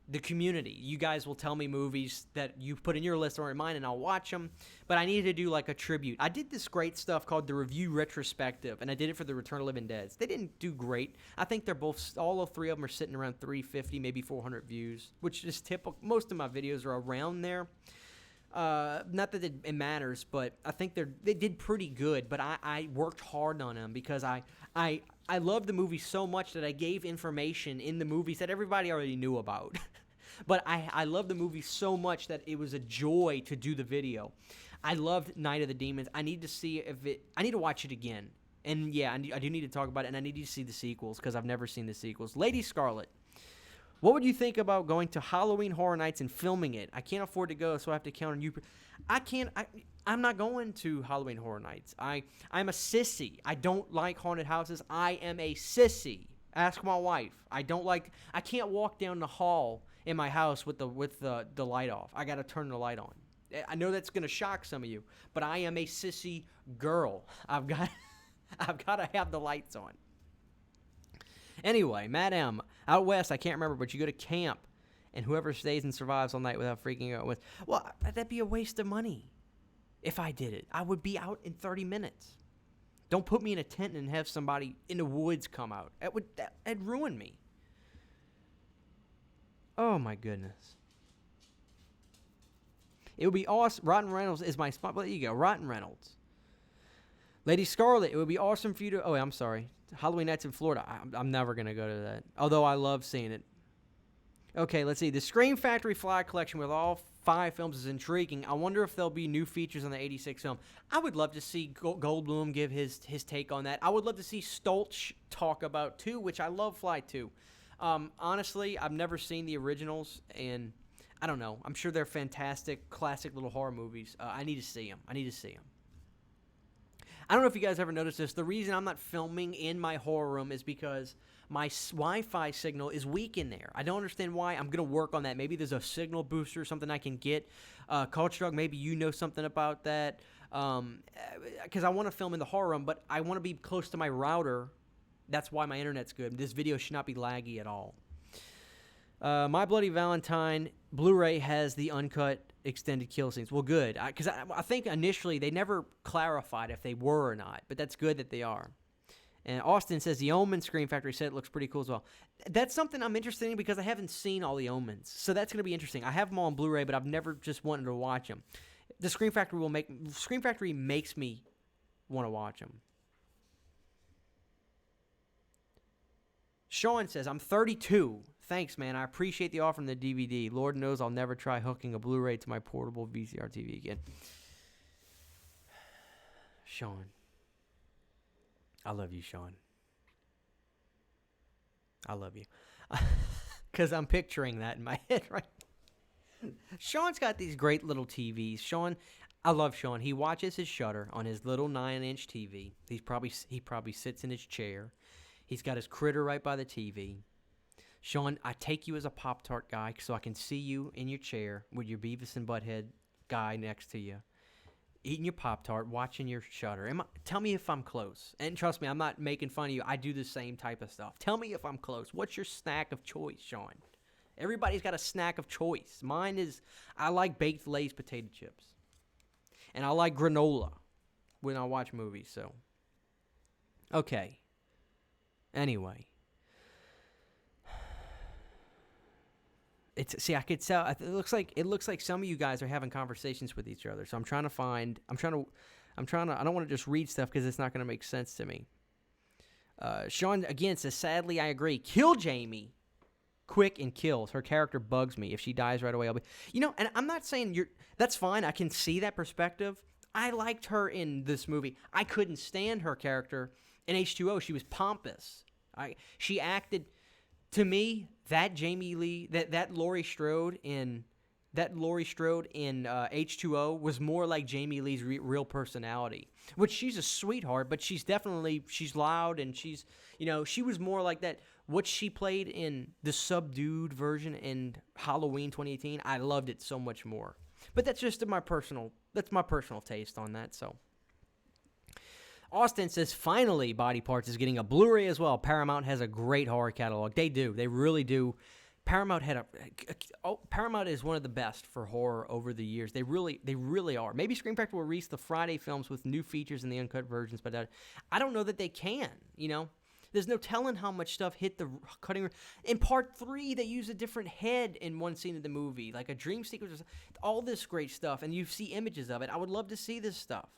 the community, you guys will tell me movies that you put in your list or in mine, and I'll watch them. But I needed to do like a tribute. I did this great stuff called the Review Retrospective, and I did it for the Return of the Living Dead. They didn't do great. I think they're both, all 3 of them are sitting around 350, maybe 400 views, which is typical. Most of my videos are around there. Not that it matters, but I think they did pretty good. But I worked hard on them, because I love the movie so much that I gave information in the movies that everybody already knew about. But I love the movie so much that it was a joy to do the video. I loved Night of the Demons. I need to see I need to watch it again. And yeah, I do need to talk about it, and I need to see the sequels, because I've never seen the sequels. Lady Scarlet. What would you think about going to Halloween Horror Nights and filming it? I can't afford to go, so I have to count on you. I'm not going to Halloween Horror Nights. I'm a sissy. I don't like haunted houses. I am a sissy. Ask my wife. I can't walk down the hall in my house with the light off. I got to turn the light on. I know that's going to shock some of you, but I am a sissy girl. I've got to have the lights on. Anyway, Madam, out west, I can't remember, but you go to camp, and whoever stays and survives all night without freaking out well, that'd be a waste of money. If I did it, I would be out in 30 minutes. Don't put me in a tent and have somebody in the woods come out. That'd ruin me. Oh my goodness. It would be awesome. Rotten Reynolds is my spot. Well, there you go. Rotten Reynolds. Lady Scarlet, it would be awesome for you to... Oh, I'm sorry. Halloween Nights in Florida. I'm never going to go to that. Although I love seeing it. Okay, let's see. The Scream Factory Fly Collection with all 5 films is intriguing. I wonder if there'll be new features on the 86 film. I would love to see Goldblum give his take on that. I would love to see Stoltz talk about 2, which I love Fly 2. Honestly, I've never seen the originals, and I don't know. I'm sure they're fantastic, classic little horror movies. I need to see them. I don't know if you guys ever noticed this. The reason I'm not filming in my horror room is because my Wi-Fi signal is weak in there. I don't understand why. I'm going to work on that. Maybe there's a signal booster or something I can get. Culture Dog, maybe you know something about that. Because I want to film in the horror room, but I want to be close to my router. That's why my internet's good. This video should not be laggy at all. My Bloody Valentine Blu-ray has the uncut extended kill scenes. Well, good. Because I think initially they never clarified if they were or not, but that's good that they are. And Austin says the Omen Scream Factory set looks pretty cool as well. That's something I'm interested in because I haven't seen all the Omens. So that's going to be interesting. I have them all on Blu-ray, but I've never just wanted to watch them. The Scream Factory makes me want to watch them. Sean says, I'm 32. Thanks, man. I appreciate the offer on the DVD. Lord knows I'll never try hooking a Blu-ray to my portable VCR TV again. Sean. I love you, Sean. I love you. Because I'm picturing that in my head right. Sean's got these great little TVs. Sean, I love Sean. He watches his Shutter on his little 9-inch TV. He probably sits in his chair. He's got his critter right by the TV. Sean, I take you as a Pop-Tart guy so I can see you in your chair with your Beavis and Butthead guy next to you, eating your Pop-Tart, watching your Shutter. Tell me if I'm close. And trust me, I'm not making fun of you. I do the same type of stuff. Tell me if I'm close. What's your snack of choice, Sean? Everybody's got a snack of choice. Mine is, I like baked Lay's potato chips. And I like granola when I watch movies, so. Okay. Anyway. I could tell. It looks like some of you guys are having conversations with each other. So I don't want to just read stuff because it's not going to make sense to me. Sean again says, sadly, I agree. Kill Jamie. Quick and kills. Her character bugs me. If she dies right away, I'll be... and I'm not saying that's fine. I can see that perspective. I liked her in this movie. I couldn't stand her character in H2O. She was pompous. She acted... To me, that Jamie Lee, that Laurie Strode in H2O was more like Jamie Lee's real personality. Which she's a sweetheart, but she's loud and she's, she was more like that. What she played in the subdued version in Halloween 2018, I loved it so much more. But that's just my personal taste on that. So. Austin says, finally, Body Parts is getting a Blu-ray as well. Paramount has a great horror catalog. They do. They really do. Paramount is one of the best for horror over the years. They really are. Maybe Screen Factory will release the Friday films with new features and the uncut versions, but I don't know that they can, There's no telling how much stuff hit the cutting room. In part 3, they use a different head in one scene of the movie, like a dream sequence, all this great stuff, and you see images of it. I would love to see this stuff.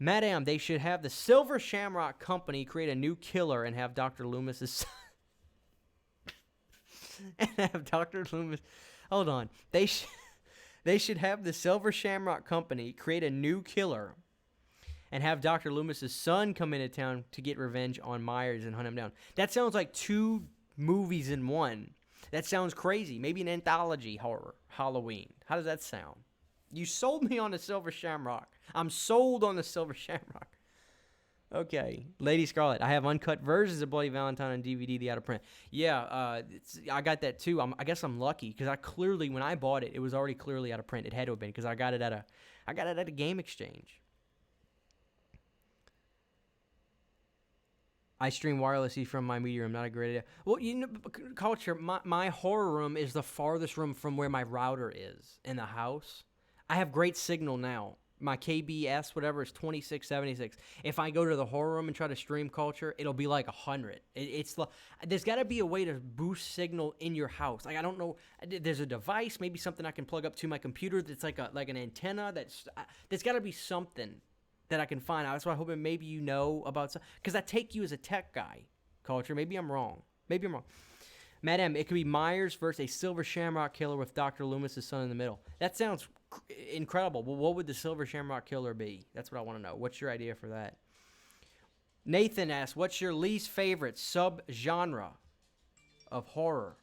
Madame, they should have the Silver Shamrock Company create a new killer and have Dr. Loomis's Hold on. They should have the Silver Shamrock Company create a new killer and have Dr. Loomis's son come into town to get revenge on Myers and hunt him down. That sounds like 2 movies in one. That sounds crazy. Maybe an anthology horror, Halloween. How does that sound? You sold me on the Silver Shamrock. I'm sold on the Silver Shamrock. Okay. Lady Scarlet, I have uncut versions of Bloody Valentine on DVD, the out of print. Yeah, I got that too. I guess I'm lucky because when I bought it, it was already clearly out of print. It had to have been because I got it at a game exchange. I stream wirelessly from my media room. Not a great idea. Well, Culture, my horror room is the farthest room from where my router is in the house. I have great signal now. My KBS, whatever, is 2676. If I go to the horror room and try to stream Culture, it'll be like 100. There's got to be a way to boost signal in your house. Like, I don't know. There's a device, maybe something I can plug up to my computer that's like an antenna. There's got to be something that I can find out. That's why I'm hoping maybe you know about some. Because I take you as a tech guy, Culture. Maybe I'm wrong. Madame, it could be Myers versus a Silver Shamrock Killer with Dr. Loomis's son in the middle. That sounds incredible. Well, what would the Silver Shamrock Killer be? That's what I want to know. What's your idea for that? Nathan asks, what's your least favorite sub-genre of horror?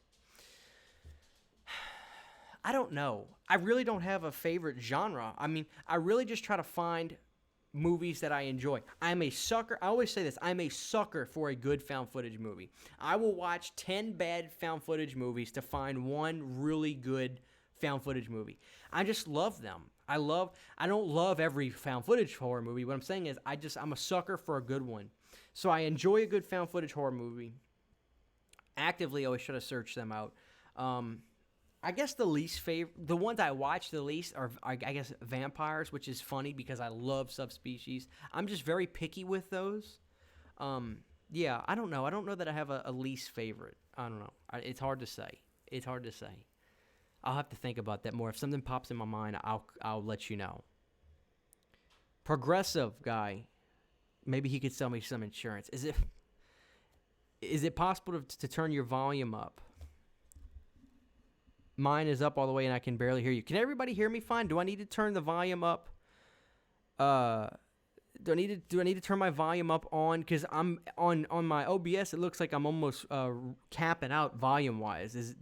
I don't know. I really don't have a favorite genre. I mean, I really just try to find movies that I enjoy. I'm a sucker. I always say this. I'm a sucker for a good found footage movie. I will watch 10 bad found footage movies to find one really good found footage movie. I just love them. I don't love every found footage horror movie. What I'm saying is I'm a sucker for a good one. So I enjoy a good found footage horror movie. Actively always try to search them out. I guess the ones I watch the least are, I guess, vampires, which is funny because I love subspecies. I'm just very picky with those. Yeah, I don't know. I don't know that I have a least favorite. I don't know. It's hard to say. I'll have to think about that more. If something pops in my mind, I'll let you know. Progressive guy. Maybe he could sell me some insurance. Is it possible to turn your volume up? Mine is up all the way, and I can barely hear you. Can everybody hear me fine? Do I need to turn the volume up? Do I need to turn my volume up on? Because I'm on my OBS. It looks like I'm almost capping out volume wise.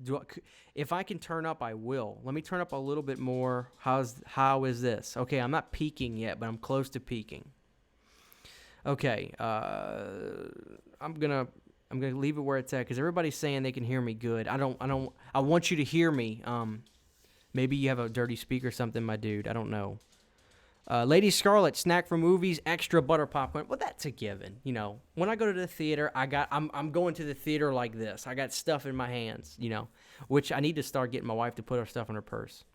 If I can turn up, I will. Let me turn up a little bit more. How is this? Okay, I'm not peaking yet, but I'm close to peaking. Okay, I'm gonna leave it where it's at because everybody's saying they can hear me good. I want you to hear me. Maybe you have a dirty speaker or something, my dude. I don't know. Lady Scarlet, snack for movies, extra butter popcorn. Well, that's a given. You know, when I go to the theater, I'm going to the theater like this. I got stuff in my hands, you know, which I need to start getting my wife to put her stuff in her purse.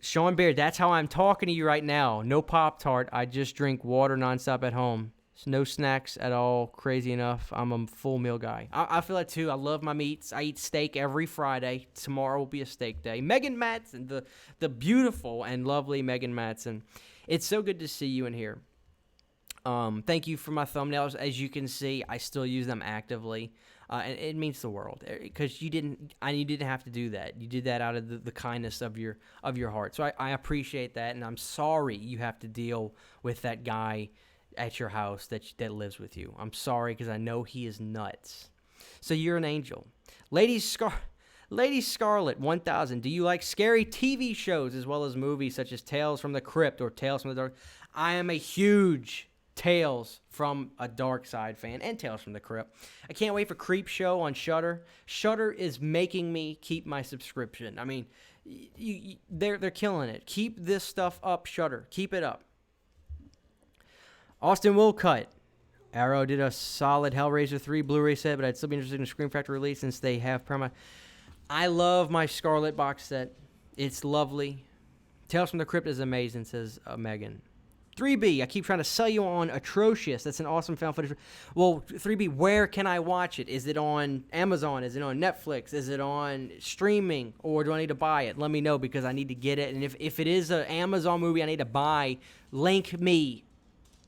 Sean Baird, that's how I'm talking to you right now. No Pop-Tart. I just drink water nonstop at home. No snacks at all. Crazy enough. I'm a full meal guy. I feel that too. I love my meats. I eat steak every Friday. Tomorrow will be a steak day. Megan Matson, the beautiful and lovely Megan Matson. It's so good to see you in here. Thank you for my thumbnails. As you can see, I still use them actively. And it means the world because you didn't have to do that. You did that out of the kindness of your heart. So I appreciate that, and I'm sorry you have to deal with that guy at your house that lives with you. I'm sorry because I know he is nuts. So you're an angel. Lady Scarlet 1000, do you like scary TV shows as well as movies such as Tales from the Crypt or Tales from the Dark? I am a huge Tales from a Dark Side fan and Tales from the Crypt. I can't wait for Creep Show on Shudder. Shudder is making me keep my subscription. I mean, they're killing it. Keep this stuff up, Shudder. Keep it up. Austin Willcutt. Arrow did a solid Hellraiser 3 Blu-ray set, but I'd still be interested in a Scream Factory release since they have Prima. I love my Scarlet box set. It's lovely. Tales from the Crypt is amazing, says Megan. 3B, I keep trying to sell you on Atrocious. That's an awesome found footage. Well, 3B, where can I watch it? Is it on Amazon? Is it on Netflix? Is it on streaming? Or do I need to buy it? Let me know because I need to get it. And if it is an Amazon movie I need to buy, link me.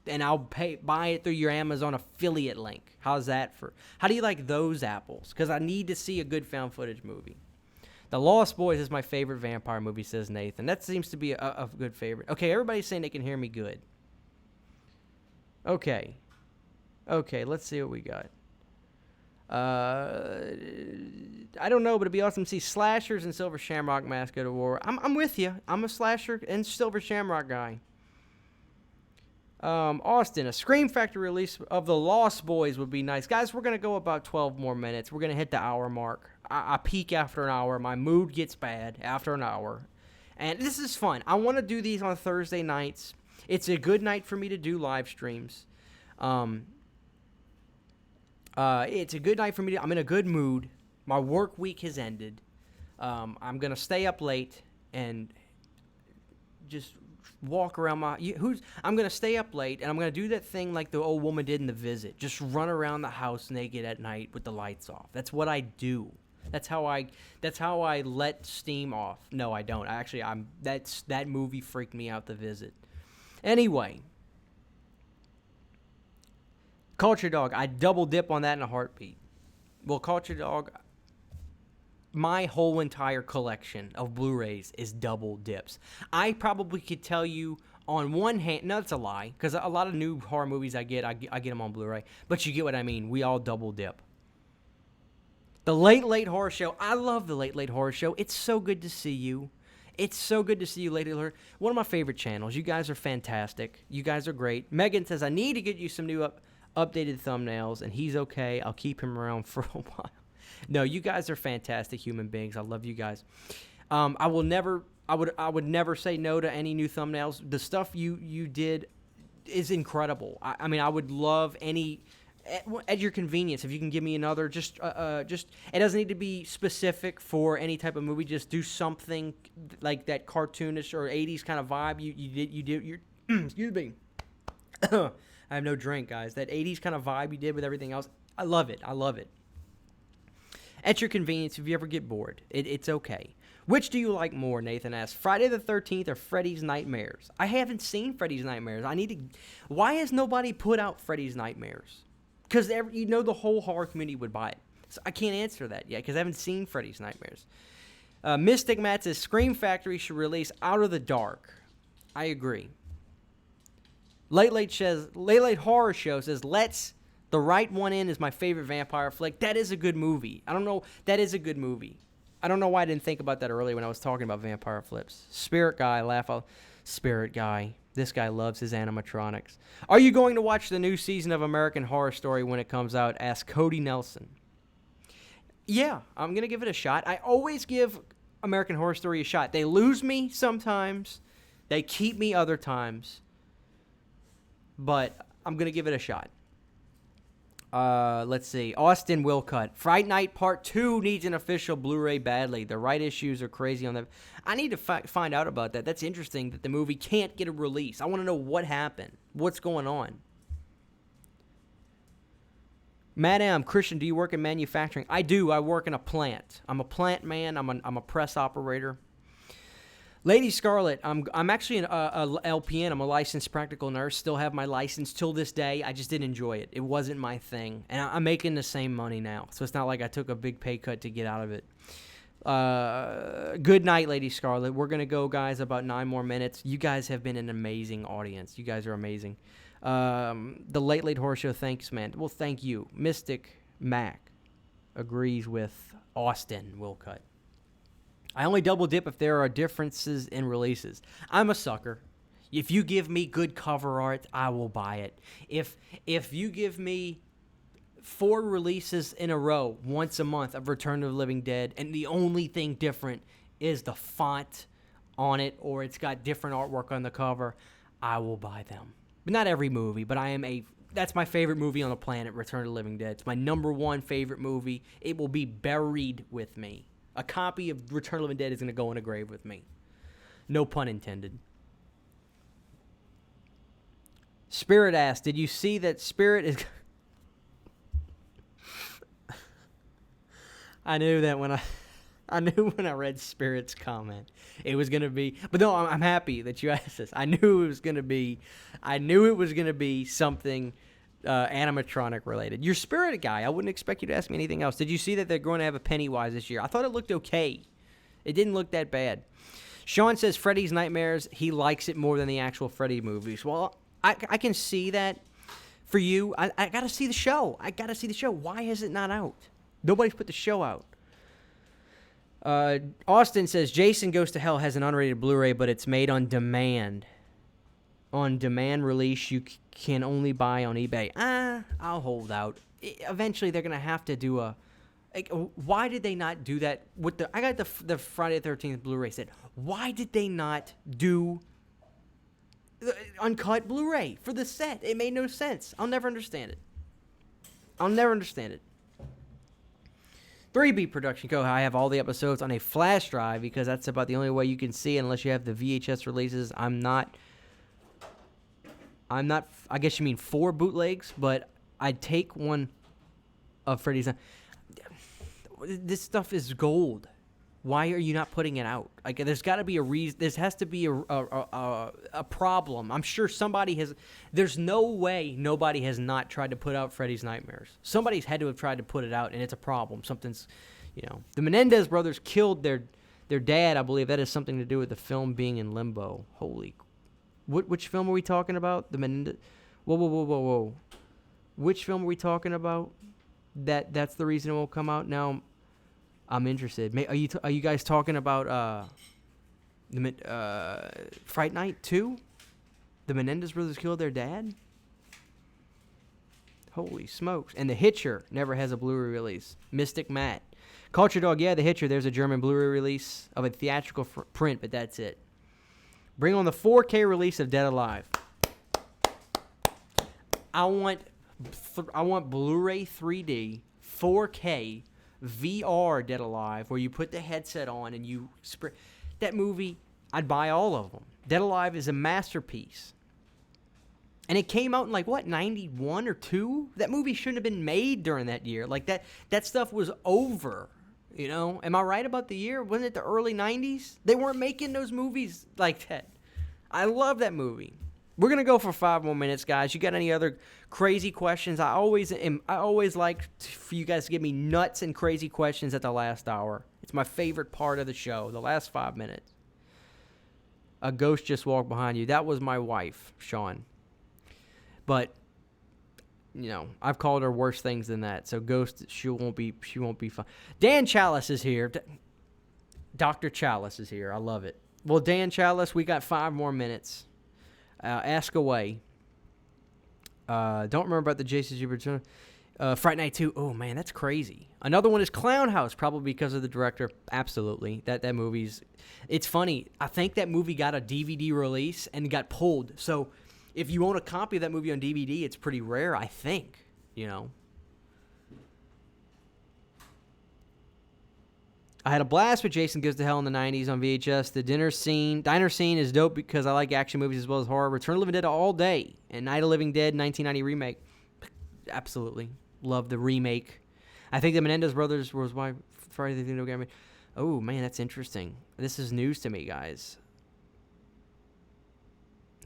And I'll buy it through your Amazon affiliate link. How's that for? How do you like those apples? Because I need to see a good found footage movie. The Lost Boys is my favorite vampire movie, says Nathan. That seems to be a good favorite. Okay, everybody's saying they can hear me good. Okay, let's see what we got. I don't know, but it'd be awesome to see slashers and Silver Shamrock Mask go to war. I'm with you. I'm a slasher and Silver Shamrock guy. Austin, a Scream Factory release of The Lost Boys would be nice. Guys, we're going to go about 12 more minutes. We're going to hit the hour mark. I peak after an hour. My mood gets bad after an hour. And this is fun. I want to do these on Thursday nights. It's a good night for me to do live streams. It's a good night for me. I'm in a good mood. My work week has ended. I'm going to stay up late and just walk around I'm going to stay up late, and I'm going to do that thing like the old woman did in The Visit. Just run around the house naked at night with the lights off. That's what I do. That's how I let steam off. No, I don't. Actually, that movie freaked me out, The Visit. Anyway, Culture Dog, I double dip on that in a heartbeat. Well, Culture Dog, my whole entire collection of Blu-rays is double dips. I probably could tell you on one hand, no, that's a lie, because a lot of new horror movies I get them on Blu-ray, but you get what I mean. We all double dip. The Late Horror Show, I love the Late Horror Show. It's so good to see you. It's so good to see you, Late Horror. One of my favorite channels. You guys are fantastic. You guys are great. Megan says, I need to get you some new updated thumbnails, and he's okay. I'll keep him around for a while. No, you guys are fantastic human beings. I love you guys. I would never say no to any new thumbnails. The stuff you did is incredible. I mean, I would love any at your convenience. If you can give me another, just it doesn't need to be specific for any type of movie. Just do something like that cartoonish or 80s kind of vibe. You did. Excuse me. I have no drink, guys. That 80s kind of vibe you did with everything else. I love it. At your convenience, if you ever get bored, it's okay. Which do you like more, Nathan asks, Friday the 13th or Freddy's Nightmares? I haven't seen Freddy's Nightmares. Why has nobody put out Freddy's Nightmares? because the whole horror community would buy it. So I can't answer that yet because I haven't seen Freddy's Nightmares. Mystic Matt says Scream Factory should release Out of the Dark. I agree. Late Late Horror Show says Let's The Right One In is my favorite vampire flick. That is a good movie. I don't know. That is a good movie. I don't know why I didn't think about that earlier when I was talking about vampire flips. Spirit Guy, laugh out. Spirit Guy. This guy loves his animatronics. Are you going to watch the new season of American Horror Story when it comes out? Asked Cody Nelson. Yeah, I'm going to give it a shot. I always give American Horror Story a shot. They lose me sometimes. They keep me other times. But I'm going to give it a shot. Let's see. Austin Wilcutt. Fright Night Part 2 needs an official Blu-ray badly. The right issues are crazy on that. I need to find out about that. That's interesting that the movie can't get a release. I want to know what happened. What's going on? Madam, Christian, do you work in manufacturing? I do. I work in a plant. I'm a plant man. I'm a press operator. Lady Scarlet, I'm actually an LPN. I'm a licensed practical nurse. Still have my license till this day. I just didn't enjoy it. It wasn't my thing. And I'm making the same money now. So it's not like I took a big pay cut to get out of it. Good night, Lady Scarlet. We're going to go, guys, about 9 more minutes. You guys have been an amazing audience. You guys are amazing. The Late Horror Show, thanks, man. Well, thank you. Mystic Mac agrees with Austin Wilcutt. I only double dip if there are differences in releases. I'm a sucker. If you give me good cover art, I will buy it. If you give me 4 releases in a row, once a month, of Return of the Living Dead, and the only thing different is the font on it, or it's got different artwork on the cover, I will buy them. But not every movie, but that's my favorite movie on the planet, Return of the Living Dead. It's my number 1 favorite movie. It will be buried with me. A copy of Return of the Living Dead is going to go in a grave with me. No pun intended. Spirit asked, did you see that Spirit is... I knew that when I read Spirit's comment, it was going to be... But no, I'm happy that you asked this. I knew it was going to be something... animatronic related. You're Spirit guy. I wouldn't expect you to ask me anything else. Did you see that they're going to have a Pennywise this year? I thought it looked okay. It didn't look that bad. Sean says Freddy's Nightmares, he likes it more than the actual Freddy movies. Well, I can see that for you. I got to see the show. Why is it not out? Nobody's put the show out. Austin says Jason Goes to Hell has an unrated Blu-ray, but it's made on demand. On demand release, you can only buy on eBay. I'll hold out. Eventually, they're gonna have to do a. Why did they not do that with the? I got the Friday the 13th Blu-ray set. Why did they not do the uncut Blu-ray for the set? It made no sense. I'll never understand it. 3B Production Co. I have all the episodes on a flash drive because that's about the only way you can see it unless you have the VHS releases. I'm not, I guess you mean 4 bootlegs, but I'd take one of Freddy's. This stuff is gold. Why are you not putting it out? Like, there's got to be a reason. There has to be a problem. I'm sure somebody has. There's no way nobody has not tried to put out Freddy's Nightmares. Somebody's had to have tried to put it out, and it's a problem. Something's, The Menendez brothers killed their dad. I believe that has something to do with the film being in limbo. Holy, which film are we talking about? The Menendez. Whoa. Which film are we talking about? That's the reason it won't come out now. I'm interested. Are you guys talking about Fright Night 2? The Menendez brothers killed their dad? Holy smokes. And The Hitcher never has a Blu-ray release. Mystic Matt. Culture Dog, yeah, The Hitcher. There's a German Blu-ray release of a theatrical print, but that's it. Bring on the 4K release of Dead Alive. I want Blu-ray 3D, 4K, VR Dead Alive, where you put the headset on and you spray. That movie, I'd buy all of them. Dead Alive is a masterpiece. And it came out in 91 or 2? That movie shouldn't have been made during that year. Like, that stuff was over, Am I right about the year? Wasn't it the early 90s? They weren't making those movies like that. I love that movie. We're gonna go for 5 more minutes, guys. You got any other crazy questions? I always like for you guys to give me nuts and crazy questions at the last hour. It's my favorite part of the show, the last 5 minutes. A ghost just walked behind you. That was my wife, Sean. But I've called her worse things than that. So ghost, she won't be fun. Dan Chalice is here. Dr. Chalice is here. I love it. Well, Dan Chalice, we got 5 more minutes. Ask away. Don't remember about the Jason Jupiter. Fright Night 2. Oh, man, that's crazy. Another one is Clown House, probably because of the director. Absolutely. That movie's... It's funny. I think that movie got a DVD release and got pulled. So if you own a copy of that movie on DVD, it's pretty rare, I think. I had a blast with Jason Goes to Hell in the 90s on VHS. The diner scene is dope because I like action movies as well as horror. Return of the Living Dead all day. And Night of the Living Dead 1990 remake. Absolutely. Love the remake. I think the Menendez brothers was my Friday the 13th game. Oh, man, that's interesting. This is news to me, guys.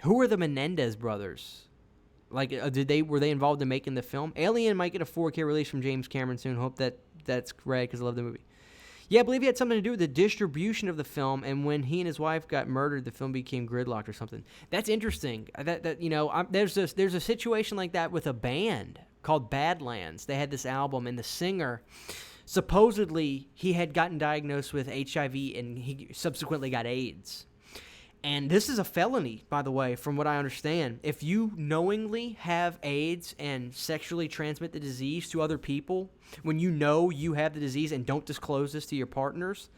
Who are the Menendez brothers? Like, were they involved in making the film? Alien might get a 4K release from James Cameron soon. Hope that's right because I love the movie. Yeah, I believe he had something to do with the distribution of the film, and when he and his wife got murdered, the film became gridlocked or something. That's interesting. There's a situation like that with a band called Badlands. They had this album, and the singer, supposedly, he had gotten diagnosed with HIV, and he subsequently got AIDS. And this is a felony, by the way, from what I understand. If you knowingly have AIDS and sexually transmit the disease to other people, when you know you have the disease and don't disclose this to your partners,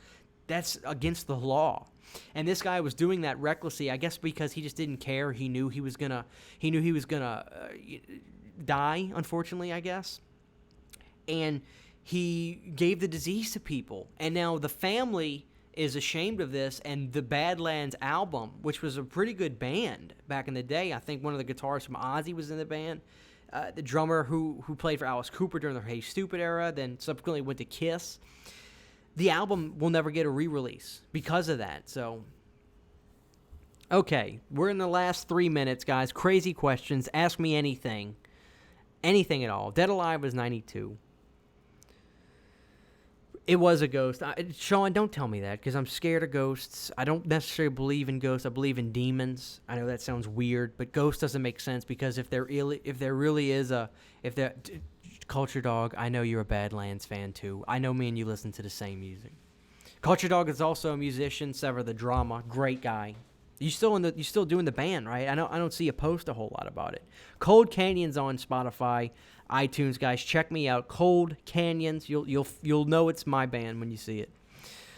that's against the law. And this guy was doing that recklessly, I guess because he just didn't care. He knew he was gonna die, unfortunately, I guess. And he gave the disease to people. And now the family is ashamed of this, and the Badlands album, which was a pretty good band back in the day. I think one of the guitarists from Ozzy was in the band. The drummer who played for Alice Cooper during the Hey Stupid era, then subsequently went to Kiss. The album will never get a re-release because of that. So, okay, we're in the last 3 minutes, guys. Crazy questions. Ask me anything. Anything at all. Dead Alive was 92. It was a ghost. Sean, don't tell me that because I'm scared of ghosts. I don't necessarily believe in ghosts. I believe in demons. I know that sounds weird, but ghost doesn't make sense because if there really is Culture Dog, I know you're a Badlands fan too. I know me and you listen to the same music. Culture Dog is also a musician. Sever the Drama, great guy. You still doing the band, right? I don't see you post a whole lot about it. Cold Canyon's on Spotify, iTunes, guys. Check me out. Cold Canyons. You'll know it's my band when you see it.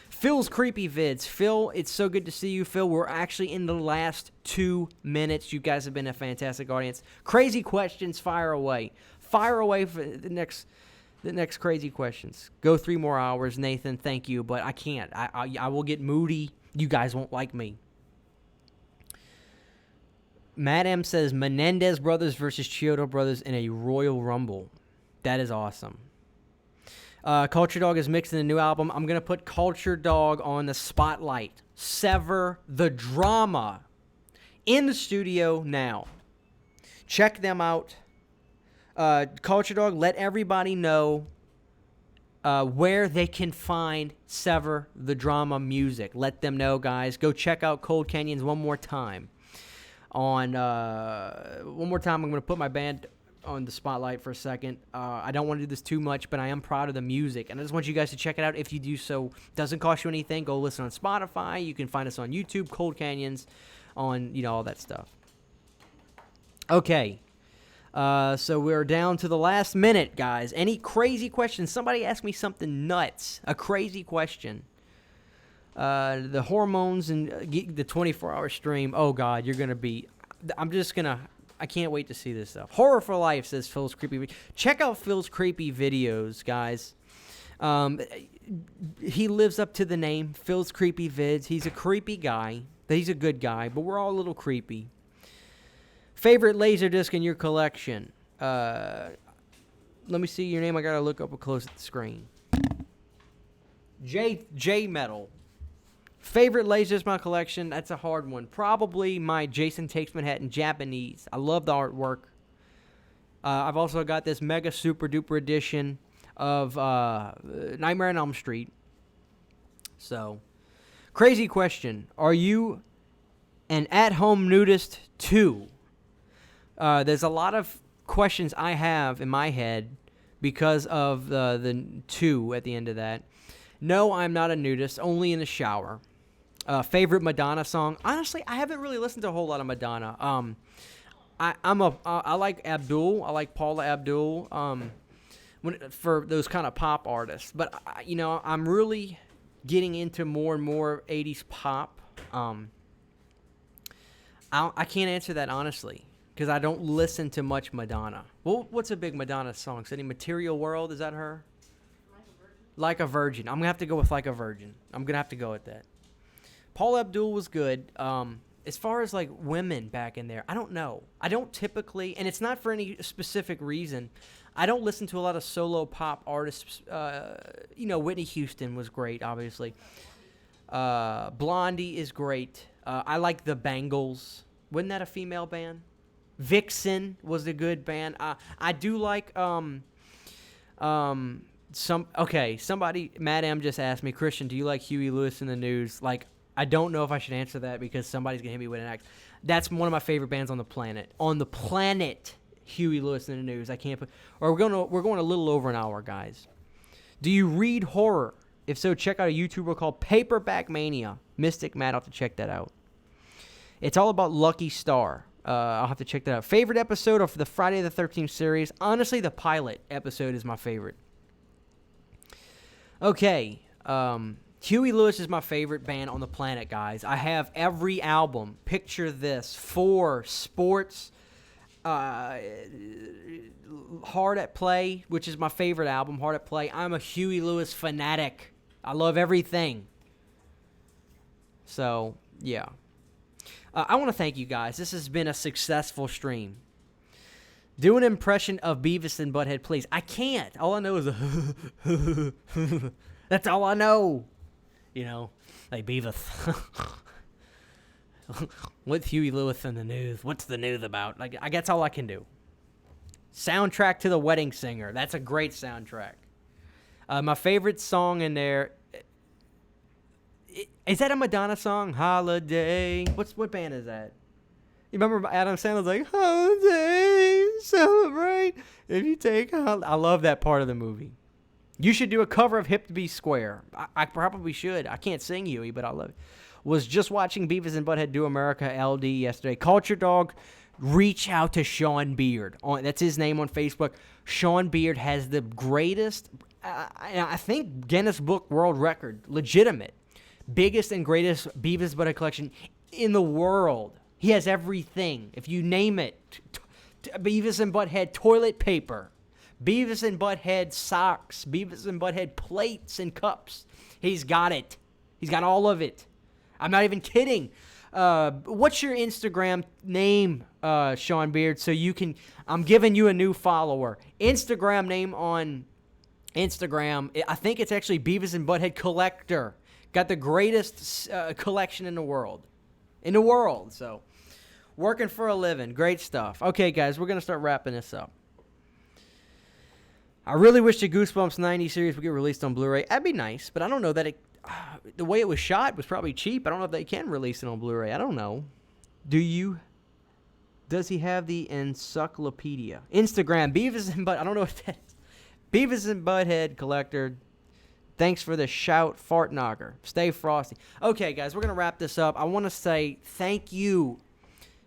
Phil's Creepy Vids. Phil, it's so good to see you, Phil. We're actually in the last 2 minutes. You guys have been a fantastic audience. Crazy questions, fire away. Fire away for the next crazy questions. Go 3 more hours, Nathan. Thank you, but I can't. I will get moody. You guys won't like me. Matt M says Menendez brothers versus Chiodo brothers in a Royal Rumble. That is awesome. Culture Dog is mixing a new album. I'm going to put Culture Dog on the spotlight. Sever the Drama. In the studio now. Check them out. Culture Dog, let everybody know where they can find Sever the Drama music. Let them know, guys. Go check out Cold Canyons one more time. I'm going to put my band on the spotlight for a second. I don't want to do this too much, but I am proud of the music, and I just want you guys to check it out. If you do so, it doesn't cost you anything. Go listen on Spotify. You can find us on YouTube, Cold Canyons, on all that stuff. Okay, so we're down to the last minute, guys. Any crazy questions? Somebody asked me something nuts, a crazy question. The hormones and the 24-hour stream. Oh, God, you're going to be... I can't wait to see this stuff. Horror for Life, says Phil's Creepy. Check out Phil's Creepy videos, guys. He lives up to the name, Phil's Creepy Vids. He's a creepy guy. He's a good guy, but we're all a little creepy. Favorite Laserdisc in your collection? Let me see your name. I got to look up close at the screen. J Metal. Favorite lasers my collection? That's a hard one. Probably my Jason Takes Manhattan Japanese. I love the artwork. I've also got this mega super duper edition of Nightmare on Elm Street. So, crazy question. Are you an at-home nudist too? There's a lot of questions I have in my head because of the 2 at the end of that. No, I'm not a nudist, only in the shower. Favorite Madonna song? Honestly, I haven't really listened to a whole lot of Madonna. I like Abdul. I like Paula Abdul. For those kind of pop artists, but I'm really getting into more and more 80s pop. I can't answer that honestly because I don't listen to much Madonna. Well, what's a big Madonna song? Any Material World? Is that her? Like a Virgin. I'm gonna have to go with Like a Virgin. I'm gonna have to go with that. Paul Abdul was good. As far as like women back in there, I don't know. I don't typically, and it's not for any specific reason. I don't listen to a lot of solo pop artists. Whitney Houston was great, obviously. Blondie is great. I like the Bangles. Wasn't that a female band? Vixen was a good band. I do like somebody, Madam just asked me, Christian, do you like Huey Lewis in the News? Like, I don't know if I should answer that because somebody's gonna hit me with an axe. That's one of my favorite bands on the planet. On the planet, Huey Lewis in the News. I can't put. Or we're going a little over an hour, guys. Do you read horror? If so, check out a YouTuber called Paperback Mania. Mystic Matt, I'll have to check that out. It's all about Lucky Star. I'll have to check that out. Favorite episode of the Friday the 13th series? Honestly, the pilot episode is my favorite. Okay. Huey Lewis is my favorite band on the planet, guys. I have every album. Picture this. 4 Sports. Hard at Play, which is my favorite album, Hard at Play. I'm a Huey Lewis fanatic. I love everything. So, yeah. I want to thank you guys. This has been a successful stream. Do an impression of Beavis and Butthead, please. I can't. All I know is that's all I know. Like Beavis. With Huey Lewis in the News. What's the news about? Like, I guess all I can do. Soundtrack to The Wedding Singer. That's a great soundtrack. My favorite song in there. Is that a Madonna song? Holiday. What band is that? You remember Adam Sandler's like, Holiday, celebrate. If you take I love that part of the movie. You should do a cover of Hip to Be Square. I probably should. I can't sing Huey, but I love it. Was just watching Beavis and Butthead Do America LD yesterday. Culture Dog, reach out to Sean Beard. That's his name on Facebook. Sean Beard has the greatest, I think, Guinness Book World Record. Legitimate. Biggest and greatest Beavis and Butthead collection in the world. He has everything. If you name it. Beavis and Butthead toilet paper. Beavis and Butthead socks. Beavis and Butthead plates and cups. He's got it. He's got all of it. I'm not even kidding. What's your Instagram name, Sean Beard? So you can. I'm giving you a new follower. Instagram name on Instagram. I think it's actually Beavis and Butthead Collector. Got the greatest collection in the world. So, working for a living. Great stuff. Okay, guys, we're gonna start wrapping this up. I really wish the Goosebumps 90 series would get released on Blu-ray. That'd be nice, but I don't know that it. The way it was shot was probably cheap. I don't know if they can release it on Blu-ray. I don't know. Does he have the encyclopedia? Instagram, Beavis and Butt. I don't know what that is. Beavis and Butthead Collector. Thanks for the shout, Fart Knocker. Stay frosty. Okay, guys, we're going to wrap this up. I want to say thank you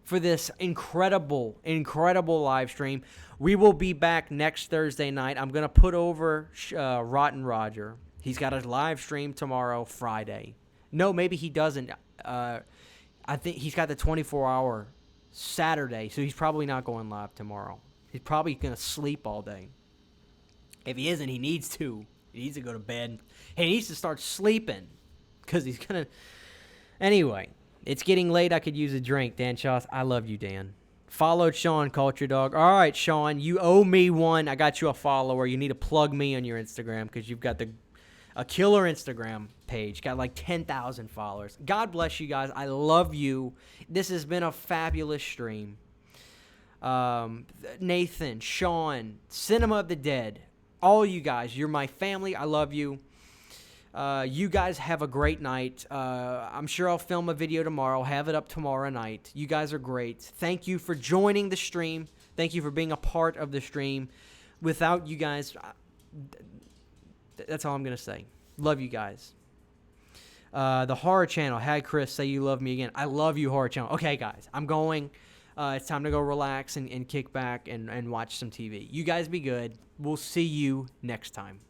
for this incredible, incredible live stream. We will be back next Thursday night. I'm going to put over Rotten Roger. He's got a live stream tomorrow, Friday. No, maybe he doesn't. I think he's got the 24-hour Saturday, so he's probably not going live tomorrow. He's probably going to sleep all day. If he isn't, he needs to. He needs to go to bed. He needs to start sleeping because he's going to. Anyway, it's getting late. I could use a drink. Dan Shaws, I love you, Dan. Followed Sean, Culture Dog. All right, Sean, you owe me one. I got you a follower. You need to plug me on your Instagram because you've got the. a killer Instagram page. Got like 10,000 followers. God bless you guys. I love you. This has been a fabulous stream. Nathan, Sean, Cinema of the Dead, all you guys, you're my family. I love you. You guys have a great night. I'm sure I'll film a video tomorrow, have it up tomorrow night. You guys are great. Thank you for joining the stream. Thank you for being a part of the stream. Without you guys, that's all I'm going to say. Love you guys. The Horror Channel had Chris say you love me again. I love you, Horror Channel. Okay, guys, I'm going. It's time to go relax and kick back and watch some TV. You guys be good. We'll see you next time.